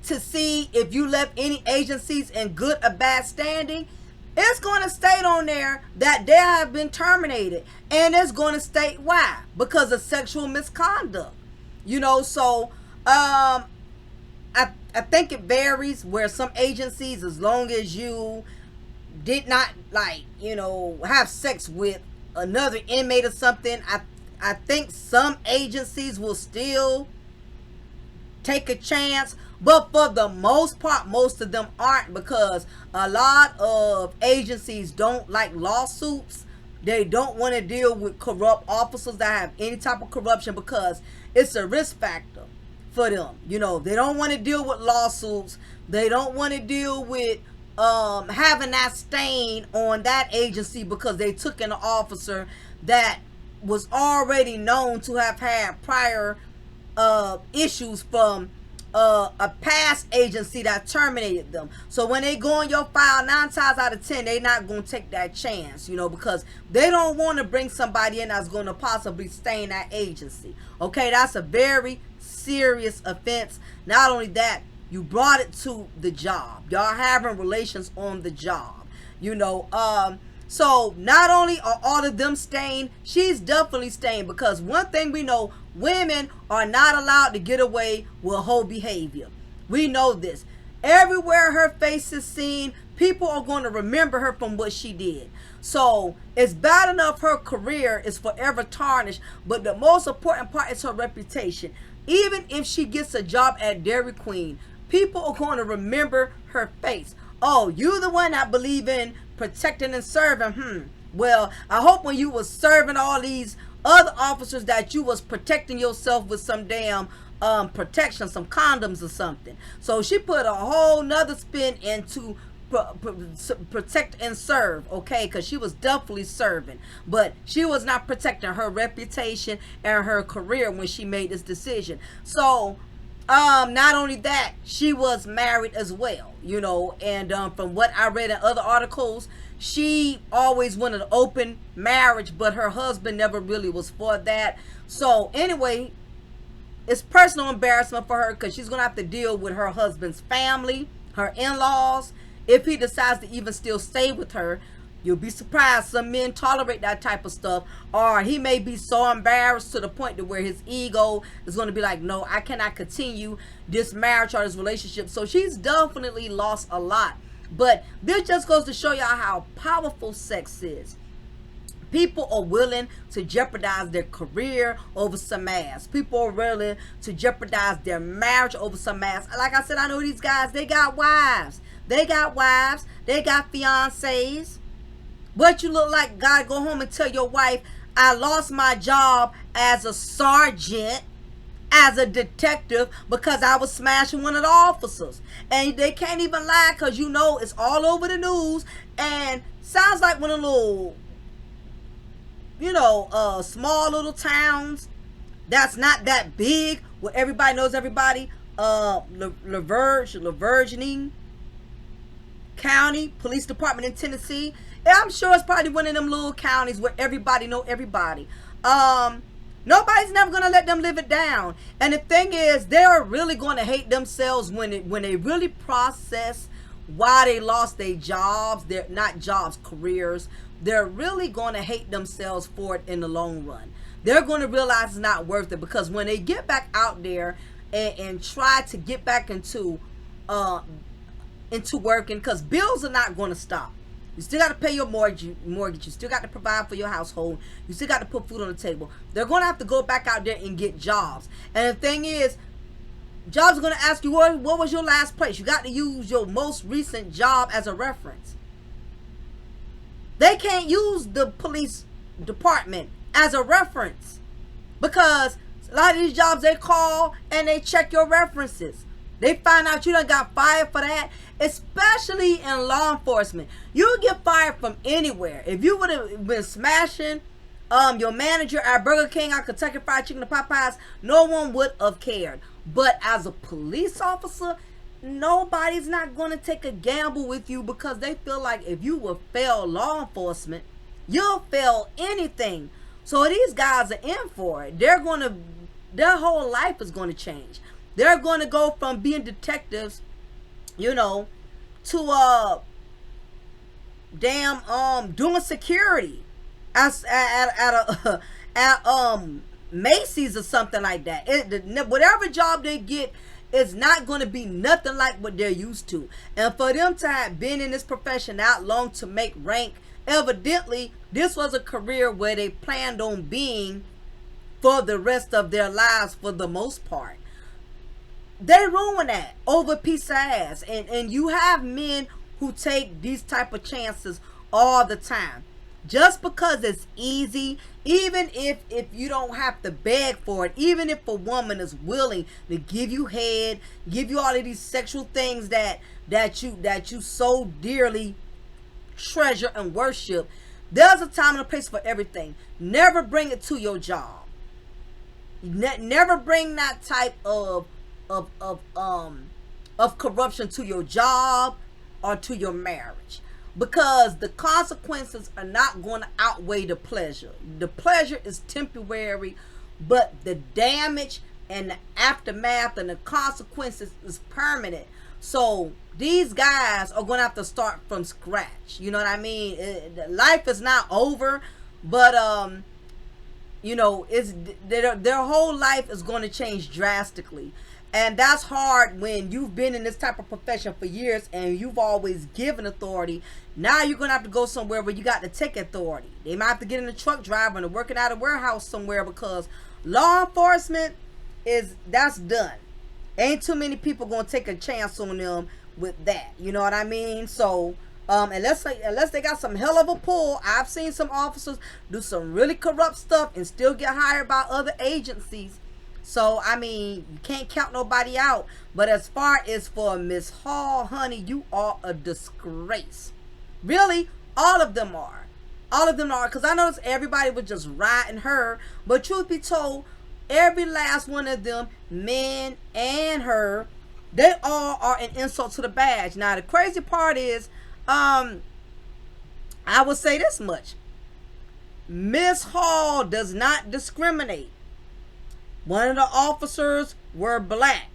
Speaker 1: to see if you left any agencies in good or bad standing. It's going to state on there that they have been terminated, and it's going to state why, because of sexual misconduct. You know, so I think it varies, where some agencies, as long as you did not, like, you know, have sex with another inmate or something, I think some agencies will still take a chance. But for the most part, most of them aren't, because a lot of agencies don't like lawsuits. They don't want to deal with corrupt officers that have any type of corruption, because it's a risk factor for them. You know, they don't want to deal with lawsuits. They don't want to deal with having that stain on that agency because they took in an officer that was already known to have had prior issues from a past agency that terminated them. So when they go on your file, 9 times out of 10, they're not going to take that chance, you know, because they don't want to bring somebody in that's going to possibly stain that agency. Okay, that's a very serious offense. Not only that, you brought it to the job. Y'all having relations on the job, you know. So not only are all of them stained, she's definitely stained, because one thing we know, women are not allowed to get away with whole behavior. We know this. Everywhere her face is seen, people are going to remember her from what she did. So it's bad enough her career is forever tarnished, but the most important part is her reputation. Even if she gets a job at Dairy Queen, people are going to remember her face. Oh, you the one that believe in protecting and serving. Well, I hope when you was serving all these other officers that you was protecting yourself with some damn protection, some condoms or something. So she put a whole nother spin into protect and serve, okay, because she was definitely serving, but she was not protecting her reputation and her career when she made this decision. So not only that, she was married as well, you know, and from what I read in other articles, she always wanted an open marriage, but her husband never really was for that. So anyway, it's personal embarrassment for her, because she's gonna have to deal with her husband's family, her in-laws, if he decides to even still stay with her. You'll be surprised some men tolerate that type of stuff, or he may be so embarrassed to the point to where his ego is going to be like, no, I cannot continue this marriage or this relationship. So she's definitely lost a lot. But this just goes to show y'all how powerful sex is. People are willing to jeopardize their career over some ass. People are willing to jeopardize their marriage over some ass. Like I said, I know these guys, they got wives. They got wives. They got fiancés. What you look like, God, go home and tell your wife, I lost my job as a sergeant, as a detective, because I was smashing one of the officers. And they can't even lie because you know it's all over the news. And sounds like one of the little, you know, small little towns that's not that big, where everybody knows everybody. LaVergne County Police Department in Tennessee. I'm sure it's probably one of them little counties where everybody know everybody. Nobody's never gonna let them live it down. And the thing is, they're really gonna hate themselves when they really process why they lost their jobs. They're not jobs, careers. They're really gonna hate themselves for it in the long run. They're gonna realize it's not worth it, because when they get back out there and try to get back into working, because bills are not gonna stop. You still got to pay your mortgage. You still got to provide for your household. You still got to put food on the table. They're going to have to go back out there and get jobs. And the thing is, jobs are going to ask you, what was your last place? You got to use your most recent job as a reference. They can't use the police department as a reference, because a lot of these jobs, they call and they check your references. They find out you done got fired for that, especially in law enforcement. You get fired from anywhere. If you would have been smashing your manager at Burger King, at Kentucky Fried Chicken, and Popeyes, no one would have cared. But as a police officer, nobody's not going to take a gamble with you, because they feel like if you will fail law enforcement, you'll fail anything. So these guys are in for it. Their whole life is going to change. They're going to go from being detectives, you know, to doing security at Macy's or something like that. Whatever job they get is not going to be nothing like what they're used to. And for them to have been in this profession that long to make rank, evidently this was a career where they planned on being for the rest of their lives for the most part. They ruin that over a piece of ass. And you have men who take these type of chances all the time. Just because it's easy, even if you don't have to beg for it, even if a woman is willing to give you head, give you all of these sexual things that you so dearly treasure and worship, there's a time and a place for everything. Never bring it to your job. Never bring that type of corruption to your job or to your marriage, because the consequences are not going to outweigh the pleasure. The pleasure is temporary, but the damage and the aftermath and the consequences is permanent. So these guys are going to have to start from scratch. You know what I mean? Life is not over, but you know, it's their whole life is going to change drastically. And that's hard when you've been in this type of profession for years and you've always given authority. Now you're going to have to go somewhere where you got to take authority. They might have to get in a truck driver and working out a warehouse somewhere, because law enforcement that's done. Ain't too many people going to take a chance on them with that. You know what I mean? So unless they got some hell of a pull, I've seen some officers do some really corrupt stuff and still get hired by other agencies. So, I mean, you can't count nobody out. But as far as for Miss Hall, honey, you are a disgrace. Really, all of them are. All of them are. Because I noticed everybody was just riding her. But truth be told, every last one of them, men and her, they all are an insult to the badge. Now, the crazy part is, I will say this much. Miss Hall does not discriminate. One of the officers were black.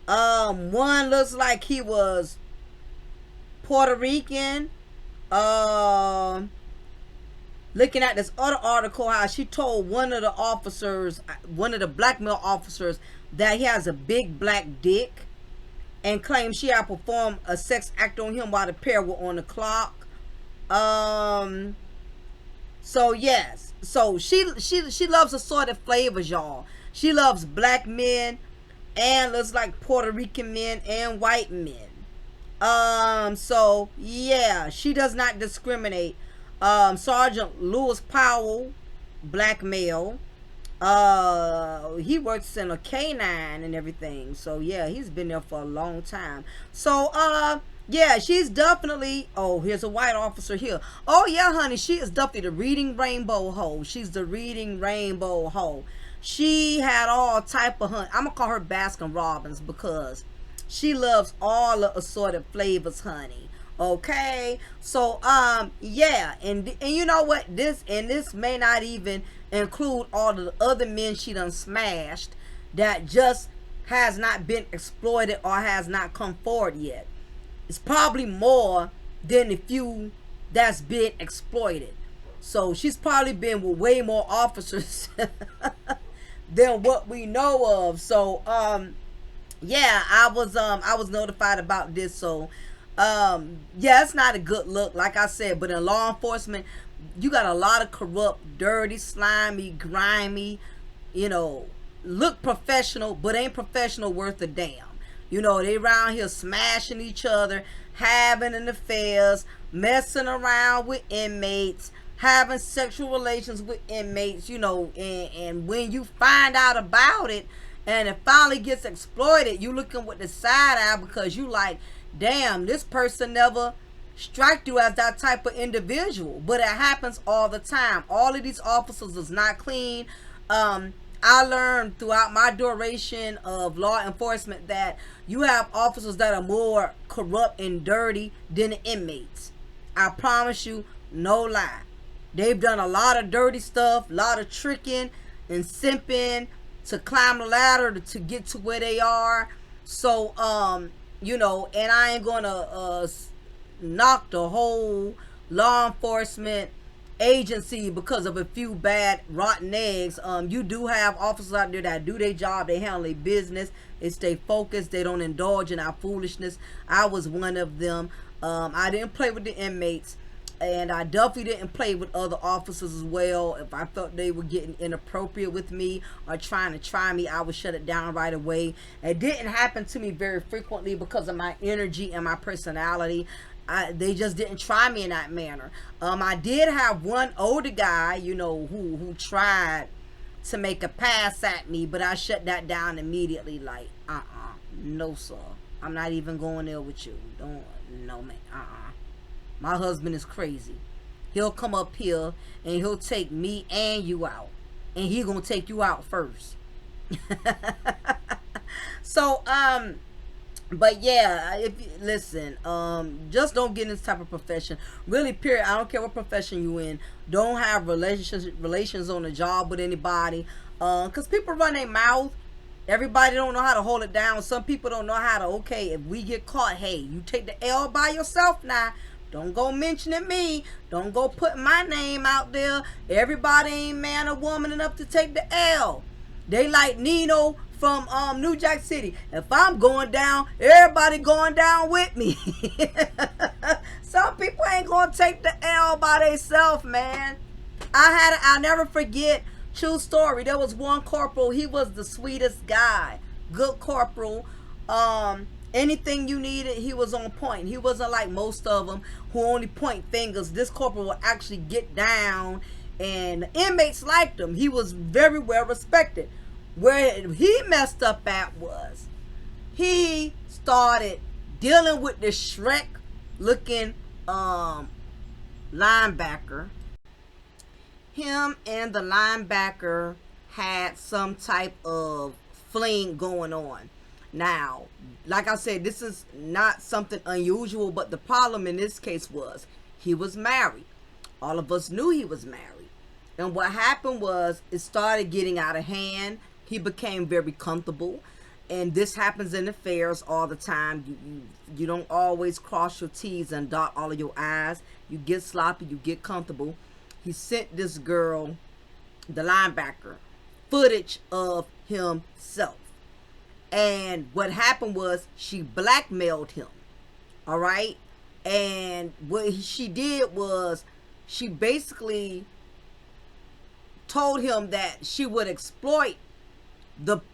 Speaker 1: One looks like he was Puerto Rican. Looking at this other article, how she told one of the officers, one of the black male officers, that he has a big black dick, and claimed she had performed a sex act on him while the pair were on the clock. So yes, so she loves assorted flavors, y'all. She loves black men, and looks like Puerto Rican men and white men. So yeah, she does not discriminate. Sergeant Lewis Powell, black male. He works in a canine and everything. So yeah, he's been there for a long time. So yeah, she's definitely, oh, here's a white officer here. Oh yeah, honey, she is definitely the reading rainbow hoe. She's the reading rainbow hoe. She had all type of, honey, I'm gonna call her Baskin Robbins, because she loves all the assorted flavors, honey. Okay, so yeah, and you know what, this may not even include all of the other men she done smashed that just has not been exploited or has not come forward yet. It's probably more than the few that's been exploited. So she's probably been with way more officers than what we know of. So yeah, I was notified about this. So yeah, it's not a good look, like I said. But in law enforcement, you got a lot of corrupt, dirty, slimy, grimy, you know, look professional but ain't professional worth a damn. You know, they around here smashing each other, having an affairs, messing around with inmates, having sexual relations with inmates, you know, and when you find out about it and it finally gets exploited, you looking with the side eye, because you like, damn, this person never strike you as that type of individual. But it happens all the time. All of these officers is not clean. I learned throughout my duration of law enforcement that you have officers that are more corrupt and dirty than the inmates. I promise you, no lie. They've done a lot of dirty stuff, a lot of tricking and simping to climb the ladder to get to where they are. So you know, and I ain't gonna knock the whole law enforcement agency because of a few bad rotten eggs. You do have officers out there that do their job, they handle their business, they stay focused, they don't indulge in our foolishness. I was one of them. I didn't play with the inmates, and I definitely didn't play with other officers as well. If I felt they were getting inappropriate with me or trying to try me, I would shut it down right away. It didn't happen to me very frequently because of my energy and my personality. They just didn't try me in that manner. I did have one older guy, you know, who tried to make a pass at me, but I shut that down immediately. Like, no sir, I'm not even going there with you. Don't, no man, My husband is crazy. He'll come up here and he'll take me and you out, and he gonna take you out first. So but yeah, if you listen, just don't get in this type of profession. Really, period. I don't care what profession you in. Don't have relations on the job with anybody. Cause people run their mouth. Everybody don't know how to hold it down. Some people don't know how to. Okay, if we get caught, hey, you take the L by yourself now. Don't go mentioning me. Don't go putting my name out there. Everybody ain't man or woman enough to take the L. They like Nino from New Jack City. If I'm going down, everybody going down with me. Some people ain't gonna take the L by themselves, man. I'll never forget, true story. There was one corporal. He was the sweetest guy. Good corporal. Anything you needed, he was on point. He wasn't like most of them who only point fingers. This corporal would actually get down, and the inmates liked him. He was very well respected. Where he messed up at was he started dealing with the Shrek looking linebacker. Him and the linebacker had some type of fling going on. Now, like I said, this is not something unusual, but the problem in this case was he was married. All of us knew he was married. And what happened was it started getting out of hand. He became very comfortable. And this happens in affairs all the time. You don't always cross your T's and dot all of your I's. You get sloppy, you get comfortable. He sent this girl, the linebacker, footage of himself. And what happened was she blackmailed him. All right? And what she did was she basically told him that she would exploit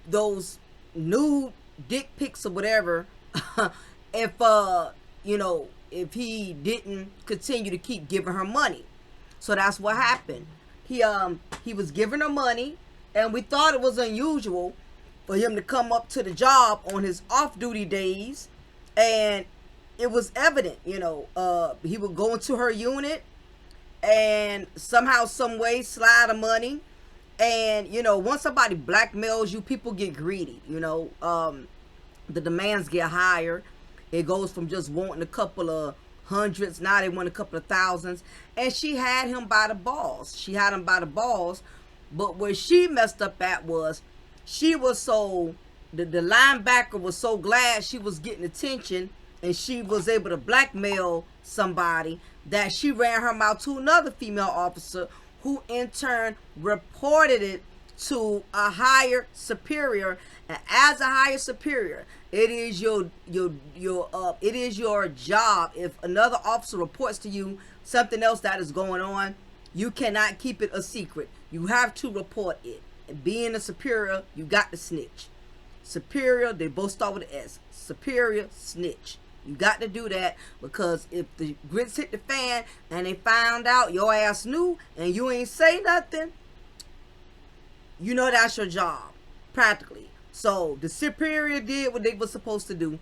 Speaker 1: those nude dick pics or whatever if if he didn't continue to keep giving her money. So that's what happened. He was giving her money, and we thought it was unusual for him to come up to the job on his off-duty days, and it was evident. He would go into her unit and somehow, some way, slide the money. And once somebody blackmails you, people get greedy. The demands get higher. It goes from just wanting a couple of hundreds, now they want a couple of thousands. And she had him by the balls. But where she messed up at was, she was so, the linebacker was so glad she was getting attention and she was able to blackmail somebody, that she ran her mouth to another female officer, who in turn reported it to a higher superior. And as a higher superior, it is your job. If another officer reports to you something else that is going on, you cannot keep it a secret. You have to report it. And being a superior, you got to snitch. Superior, they both start with an S. Superior, snitch. You got to do that, because if the grits hit the fan and they found out your ass knew and you ain't say nothing, that's your job, practically. So the superior did what they were supposed to do.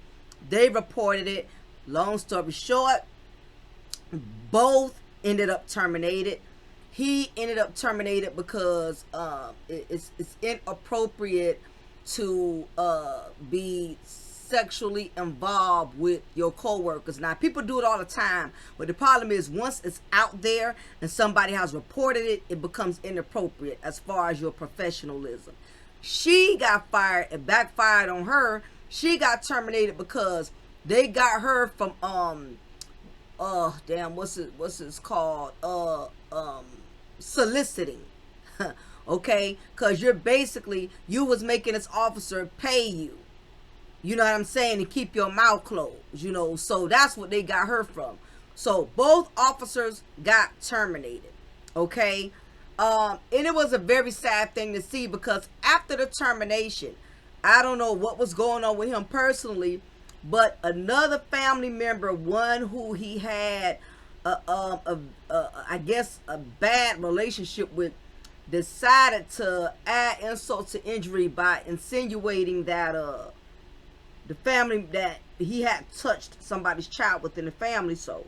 Speaker 1: They reported it. Long story short, both ended up terminated. He ended up terminated because it's inappropriate to be sexually involved with your co-workers. Now, people do it all the time, but the problem is, once it's out there and somebody has reported it, it becomes inappropriate as far as your professionalism. She got fired. It backfired on her. She got terminated because they got her from what's it called, soliciting. Okay, because you was making this officer pay you. You know what I'm saying? To keep your mouth closed, so that's what they got her from. So both officers got terminated. Okay. And it was a very sad thing to see, because after the termination, I don't know what was going on with him personally, but another family member, one who he had I guess a bad relationship with, decided to add insult to injury by insinuating that the family, that he had touched somebody's child within the family. So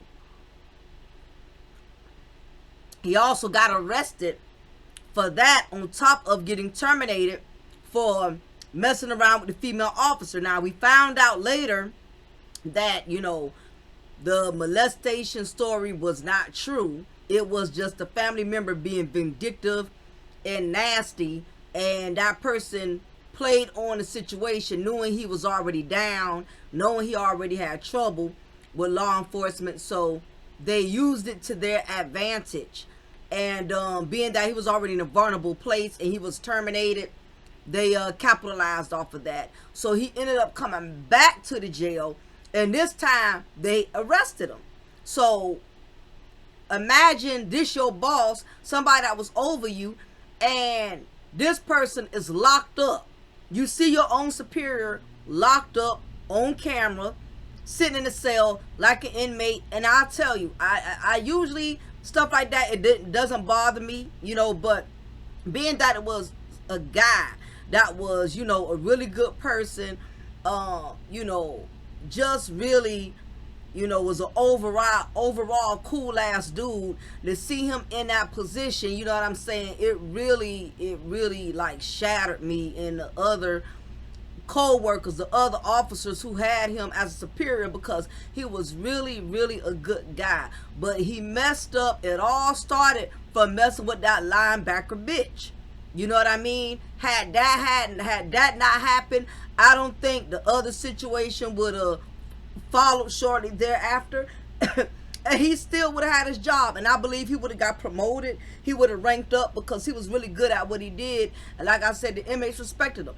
Speaker 1: he also got arrested for that, on top of getting terminated for messing around with the female officer. Now, we found out later that the molestation story was not true. It was just a family member being vindictive and nasty, and that person played on the situation, knowing he was already down, knowing he already had trouble with law enforcement. So they used it to their advantage, and being that he was already in a vulnerable place and he was terminated, they capitalized off of that. So he ended up coming back to the jail, and this time they arrested him. So imagine this, your boss, somebody that was over you, and this person is locked up. You see your own superior locked up on camera, sitting in a cell like an inmate. And I'll tell you, I usually, stuff like that, it doesn't bother me, but being that it was a guy that was, a really good person, just really, was an overall cool ass dude, to see him in that position, you know what I'm saying, it really like shattered me and the other co-workers, the other officers who had him as a superior, because he was really a good guy. But he messed up. It all started from messing with that linebacker bitch. You know what I mean? Had that not happened, I don't think the other situation would have followed shortly thereafter. And he still would have had his job, and I believe he would have got promoted. He would have ranked up because he was really good at what he did, and like I said, the inmates respected him.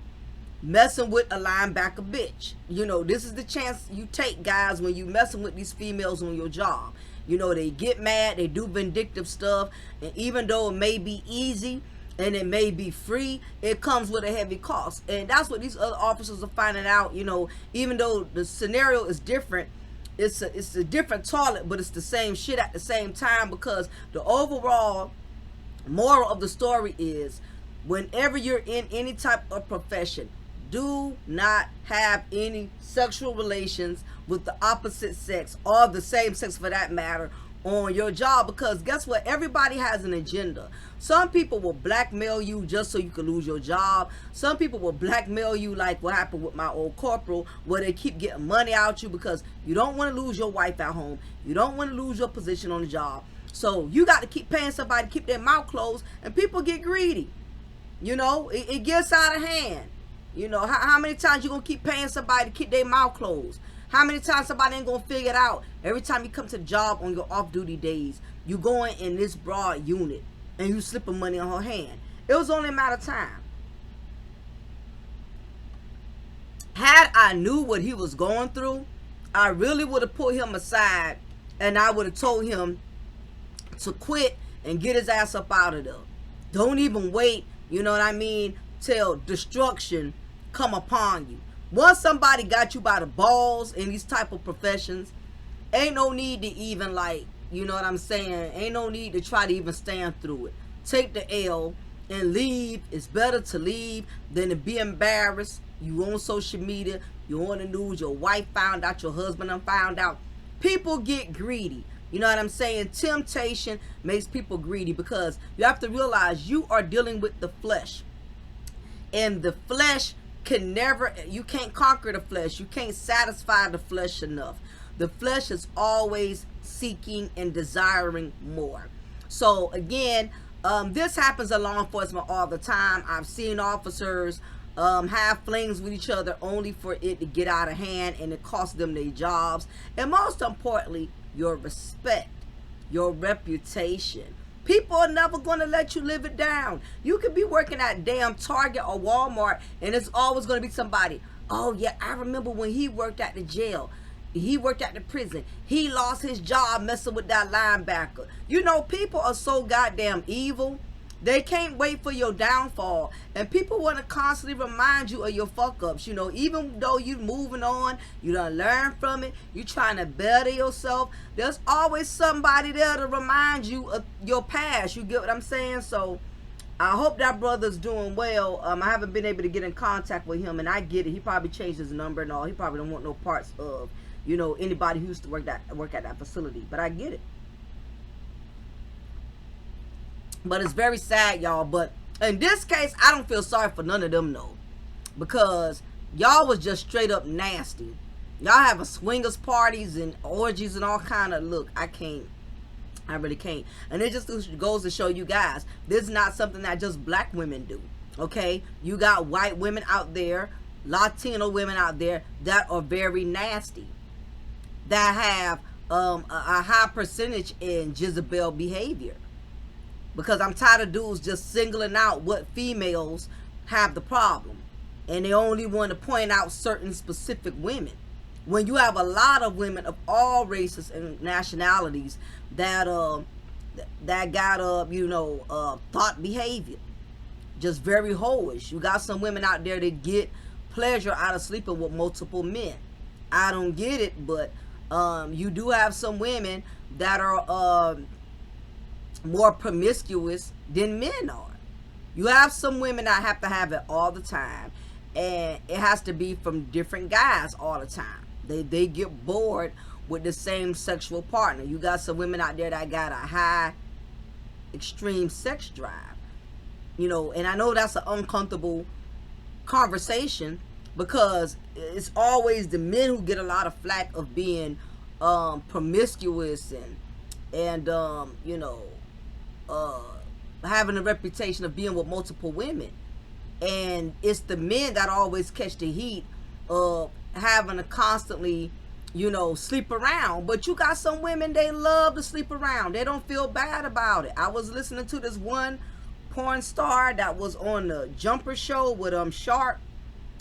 Speaker 1: Messing with a linebacker bitch, you know, this is the chance you take, guys, when you messing with these females on your job. You know, they get mad, they do vindictive stuff, and even though it may be easy and it may be free, it comes with a heavy cost. And that's what these other officers are finding out. You know, even though the scenario is different, it's a different toilet, but it's the same shit at the same time, because the overall moral of the story is, whenever you're in any type of profession, do not have any sexual relations with the opposite sex, or the same sex for that matter, on your job. Because guess what? Everybody has an agenda. Some people will blackmail you just so you can lose your job. Some people will blackmail you, like what happened with my old corporal, where they keep getting money out you because you don't want to lose your wife at home. You don't want to lose your position on the job. So you got to keep paying somebody to keep their mouth closed, and people get greedy. You know, it gets out of hand. You know, how many times you going to keep paying somebody to keep their mouth closed? How many times somebody ain't going to figure it out? Every time you come to the job on your off-duty days, you going in this broad unit and you slipping money on her hand. It was only a matter of time. Had I knew what he was going through, I really would have put him aside, and I would have told him to quit and get his ass up out of there. Don't even wait, you know what I mean, till destruction come upon you. Once somebody got you by the balls in these type of professions, ain't no need to even, like, you know what I'm saying, ain't no need to try to even stand through it. Take the L and leave. It's better to leave than to be embarrassed. You on social media, you on the news, your wife found out, your husband done found out. People get greedy. You know what I'm saying? Temptation makes people greedy, because you have to realize you are dealing with the flesh. And the flesh can never, you can't conquer the flesh. You can't satisfy the flesh enough. The flesh is always seeking and desiring more. So again, this happens in law enforcement all the time. I've seen officers have flings with each other only for it to get out of hand, and it costs them their jobs. And most importantly, your respect, your reputation. People are never going to let you live it down. You could be working at damn Target or Walmart, and it's always going to be somebody, oh yeah, I remember when he worked at the jail. He worked at the prison. He lost his job messing with that linebacker. You know, people are so goddamn evil. They can't wait for your downfall. And people want to constantly remind you of your fuck-ups. You know, even though you're moving on, you done learn from it, you're trying to better yourself, there's always somebody there to remind you of your past. You get what I'm saying? So I hope that brother's doing well. I haven't been able to get in contact with him, and I get it. He probably changed his number and all. He probably don't want no parts of, you know, anybody who used to work at that facility. But I get it. But it's very sad, y'all. But in this case, I don't feel sorry for none of them, no. Because y'all was just straight up nasty. Y'all having swingers parties and orgies and all kind of, look, I can't. I really can't. And it just goes to show you guys, this is not something that just black women do. Okay? You got white women out there, Latino women out there that are very nasty. That have a high percentage in Jezebel behavior. Because I'm tired of dudes just singling out what females have the problem. And they only want to point out certain specific women. When you have a lot of women of all races and nationalities that got, you know, thought behavior. Just very hoish. You got some women out there that get pleasure out of sleeping with multiple men. I don't get it, but you do have some women that are more promiscuous than men are. You have some women that have to have it all the time, and it has to be from different guys all the time. They get bored with the same sexual partner. You got some women out there that got a high extreme sex drive, you know, and I know that's an uncomfortable conversation, because it's always the men who get a lot of flack of being promiscuous and you know, having a reputation of being with multiple women. And it's the men that always catch the heat of having to constantly, sleep around. But you got some women, they love to sleep around. They don't feel bad about it. I was listening to this one porn star that was on the Jumper show with Sharp.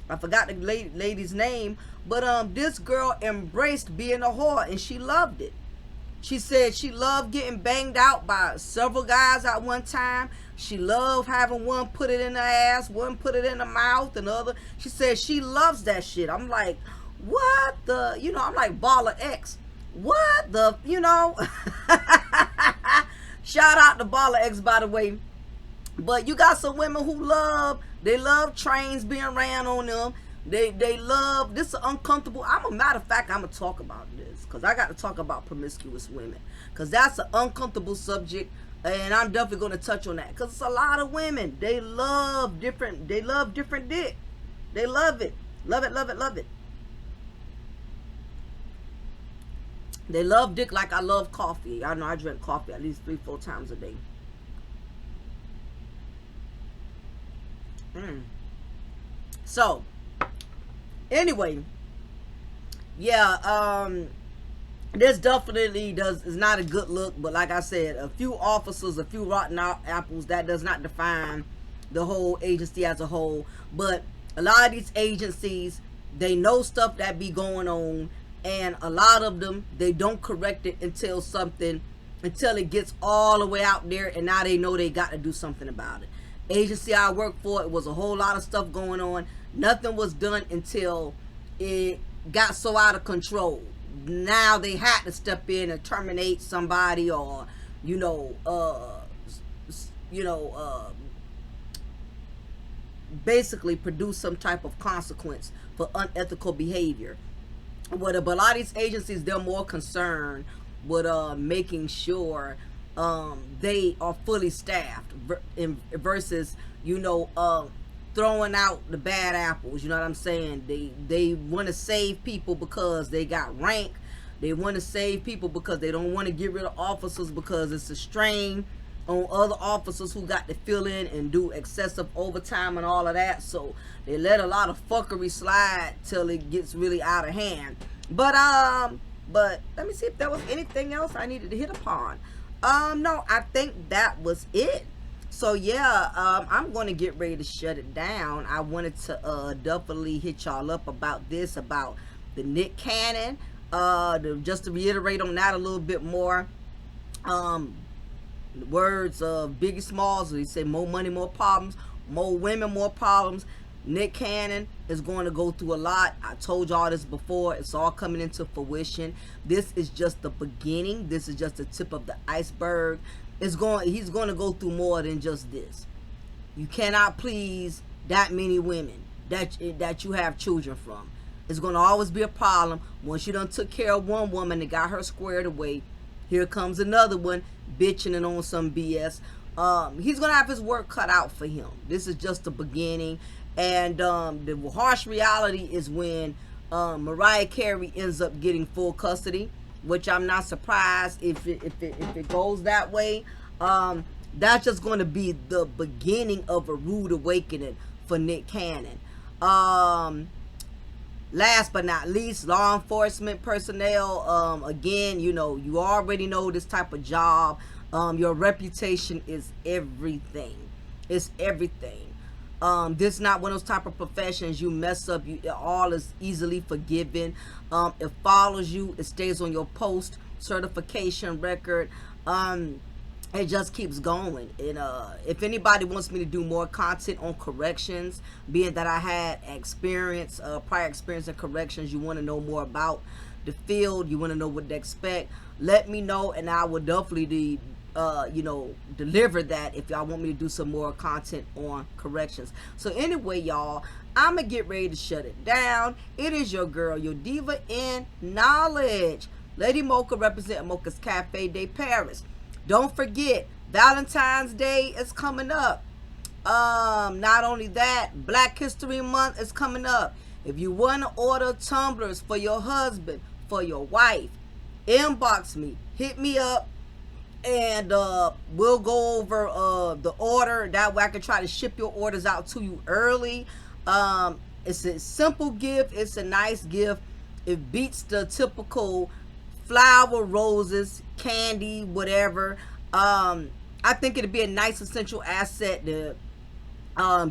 Speaker 1: I forgot the lady's name, but this girl embraced being a whore and she loved it. She said she loved getting banged out by several guys at one time. She loved having one put it in her ass, one put it in her mouth, and the other. She said she loves that shit. I'm like, what the, I'm like Baller X. What the, Shout out to Baller X, by the way. But you got some women who they love trains being ran on them. They love, this is uncomfortable. A matter of fact, I'm going to talk about this because I got to talk about promiscuous women because that's an uncomfortable subject, and I'm definitely going to touch on that because it's a lot of women. They love different dick. They love it. Love it, love it, love it. They love dick like I love coffee. I know I drink coffee at least 3-4 times a day. So anyway, yeah, this definitely is not a good look, but like I said, a few officers, a few rotten apples, that does not define the whole agency as a whole. But a lot of these agencies, they know stuff that be going on, and a lot of them, they don't correct it until it gets all the way out there, and now they know they got to do something about it. Agency I worked for, it was a whole lot of stuff going on. Nothing was done until it got so out of control. Now they had to step in and terminate somebody, or basically produce some type of consequence for unethical behavior. But a lot of these agencies, they're more concerned with making sure they are fully staffed versus throwing out the bad apples. You know what I'm saying? They want to save people because they got rank. They want to save people because they don't want to get rid of officers because it's a strain on other officers who got to fill in and do excessive overtime and all of that. So they let a lot of fuckery slide till it gets really out of hand. But let me see if there was anything else I needed to hit upon. No, I think that was it. So yeah, I'm going to get ready to shut it down. I wanted to definitely hit y'all up about the Nick Cannon. Just to reiterate on that a little bit more. The words of Biggie Smalls, he said, more money, more problems, more women, more problems. Nick Cannon is going to go through a lot. I told y'all this before. It's all coming into fruition. This is just the beginning. This is just the tip of the iceberg. He's going to go through more than just this. You cannot please that many women that you have children from. It's going to always be a problem. Once you done took care of one woman and got her squared away, here comes another one bitching and on some BS. He's going to have his work cut out for him. This is just the beginning. And the harsh reality is when Mariah Carey ends up getting full custody, which I'm not surprised if it goes that way. That's just going to be the beginning of a rude awakening for Nick Cannon. Last but not least, law enforcement personnel. Again, you already know this type of job. Your reputation is everything. It's everything. This is not one of those type of professions you mess up, all is easily forgiven. It follows you. It stays on your post certification record. It just keeps going. And if anybody wants me to do more content on corrections, being that I had prior experience in corrections, you want to know more about the field, you want to know what to expect, let me know, and I will definitely deliver that if y'all want me to do some more content on corrections. So anyway, y'all, I'm gonna get ready to shut it down. It is your girl, your diva in knowledge, Lady Mocha, representing Mocha's Cafe de Paris. Don't forget, Valentine's Day is coming up. Not only that, Black History Month is coming up. If you want to order tumblers for your husband, for your wife, inbox me, hit me up. and we'll go over the order. That way I can try to ship your orders out to you early. It's a simple gift. It's a nice gift. It beats the typical flower, roses, candy, whatever. I think it'd be a nice essential asset to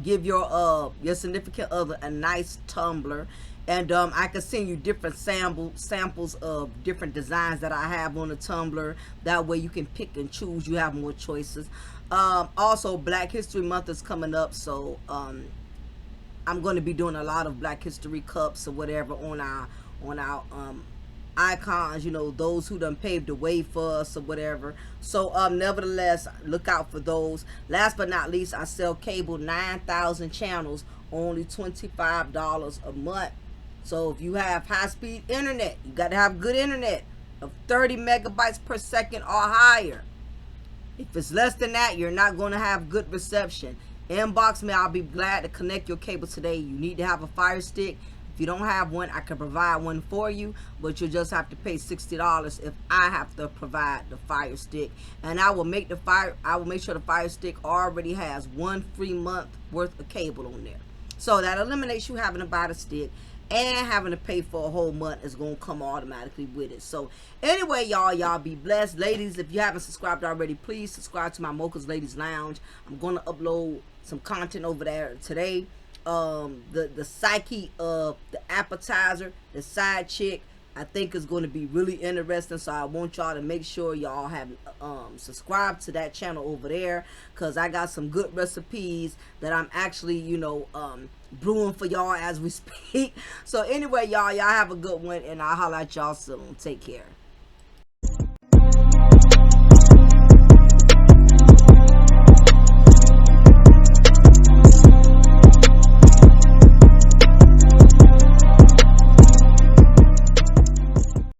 Speaker 1: give your significant other a nice tumbler. And I can send you different samples of different designs that I have on the tumbler. That way you can pick and choose. You have more choices. Also, Black History Month is coming up, so I'm going to be doing a lot of Black History cups or whatever on our icons, you know, those who done paved the way for us or whatever. So nevertheless, look out for those. Last but not least, I sell cable, 9,000 channels, only $25 a month. So if you have high-speed internet, you got to have good internet of 30 megabytes per second or higher. If it's less than that, you're not going to have good reception. Inbox me. I'll be glad to connect your cable today. You need to have a Fire Stick. If you don't have one, I can provide one for you, but you'll just have to pay $60 if I have to provide the Fire Stick. And I will make sure the Fire Stick already has 1 free month worth of cable on there. So that eliminates you having to buy the stick, and having to pay for a whole month is going to come automatically with it. So anyway, y'all be blessed. Ladies, if you haven't subscribed already, please subscribe to my Mocha's Ladies Lounge. I'm going to upload some content over there today. The psyche of the appetizer, the side chick, I think is going to be really interesting. So I want y'all to make sure y'all have subscribed to that channel over there, because I got some good recipes that I'm actually, you know, brewing for y'all as we speak. So anyway, y'all have a good one, and I'll holler at y'all soon. Take care.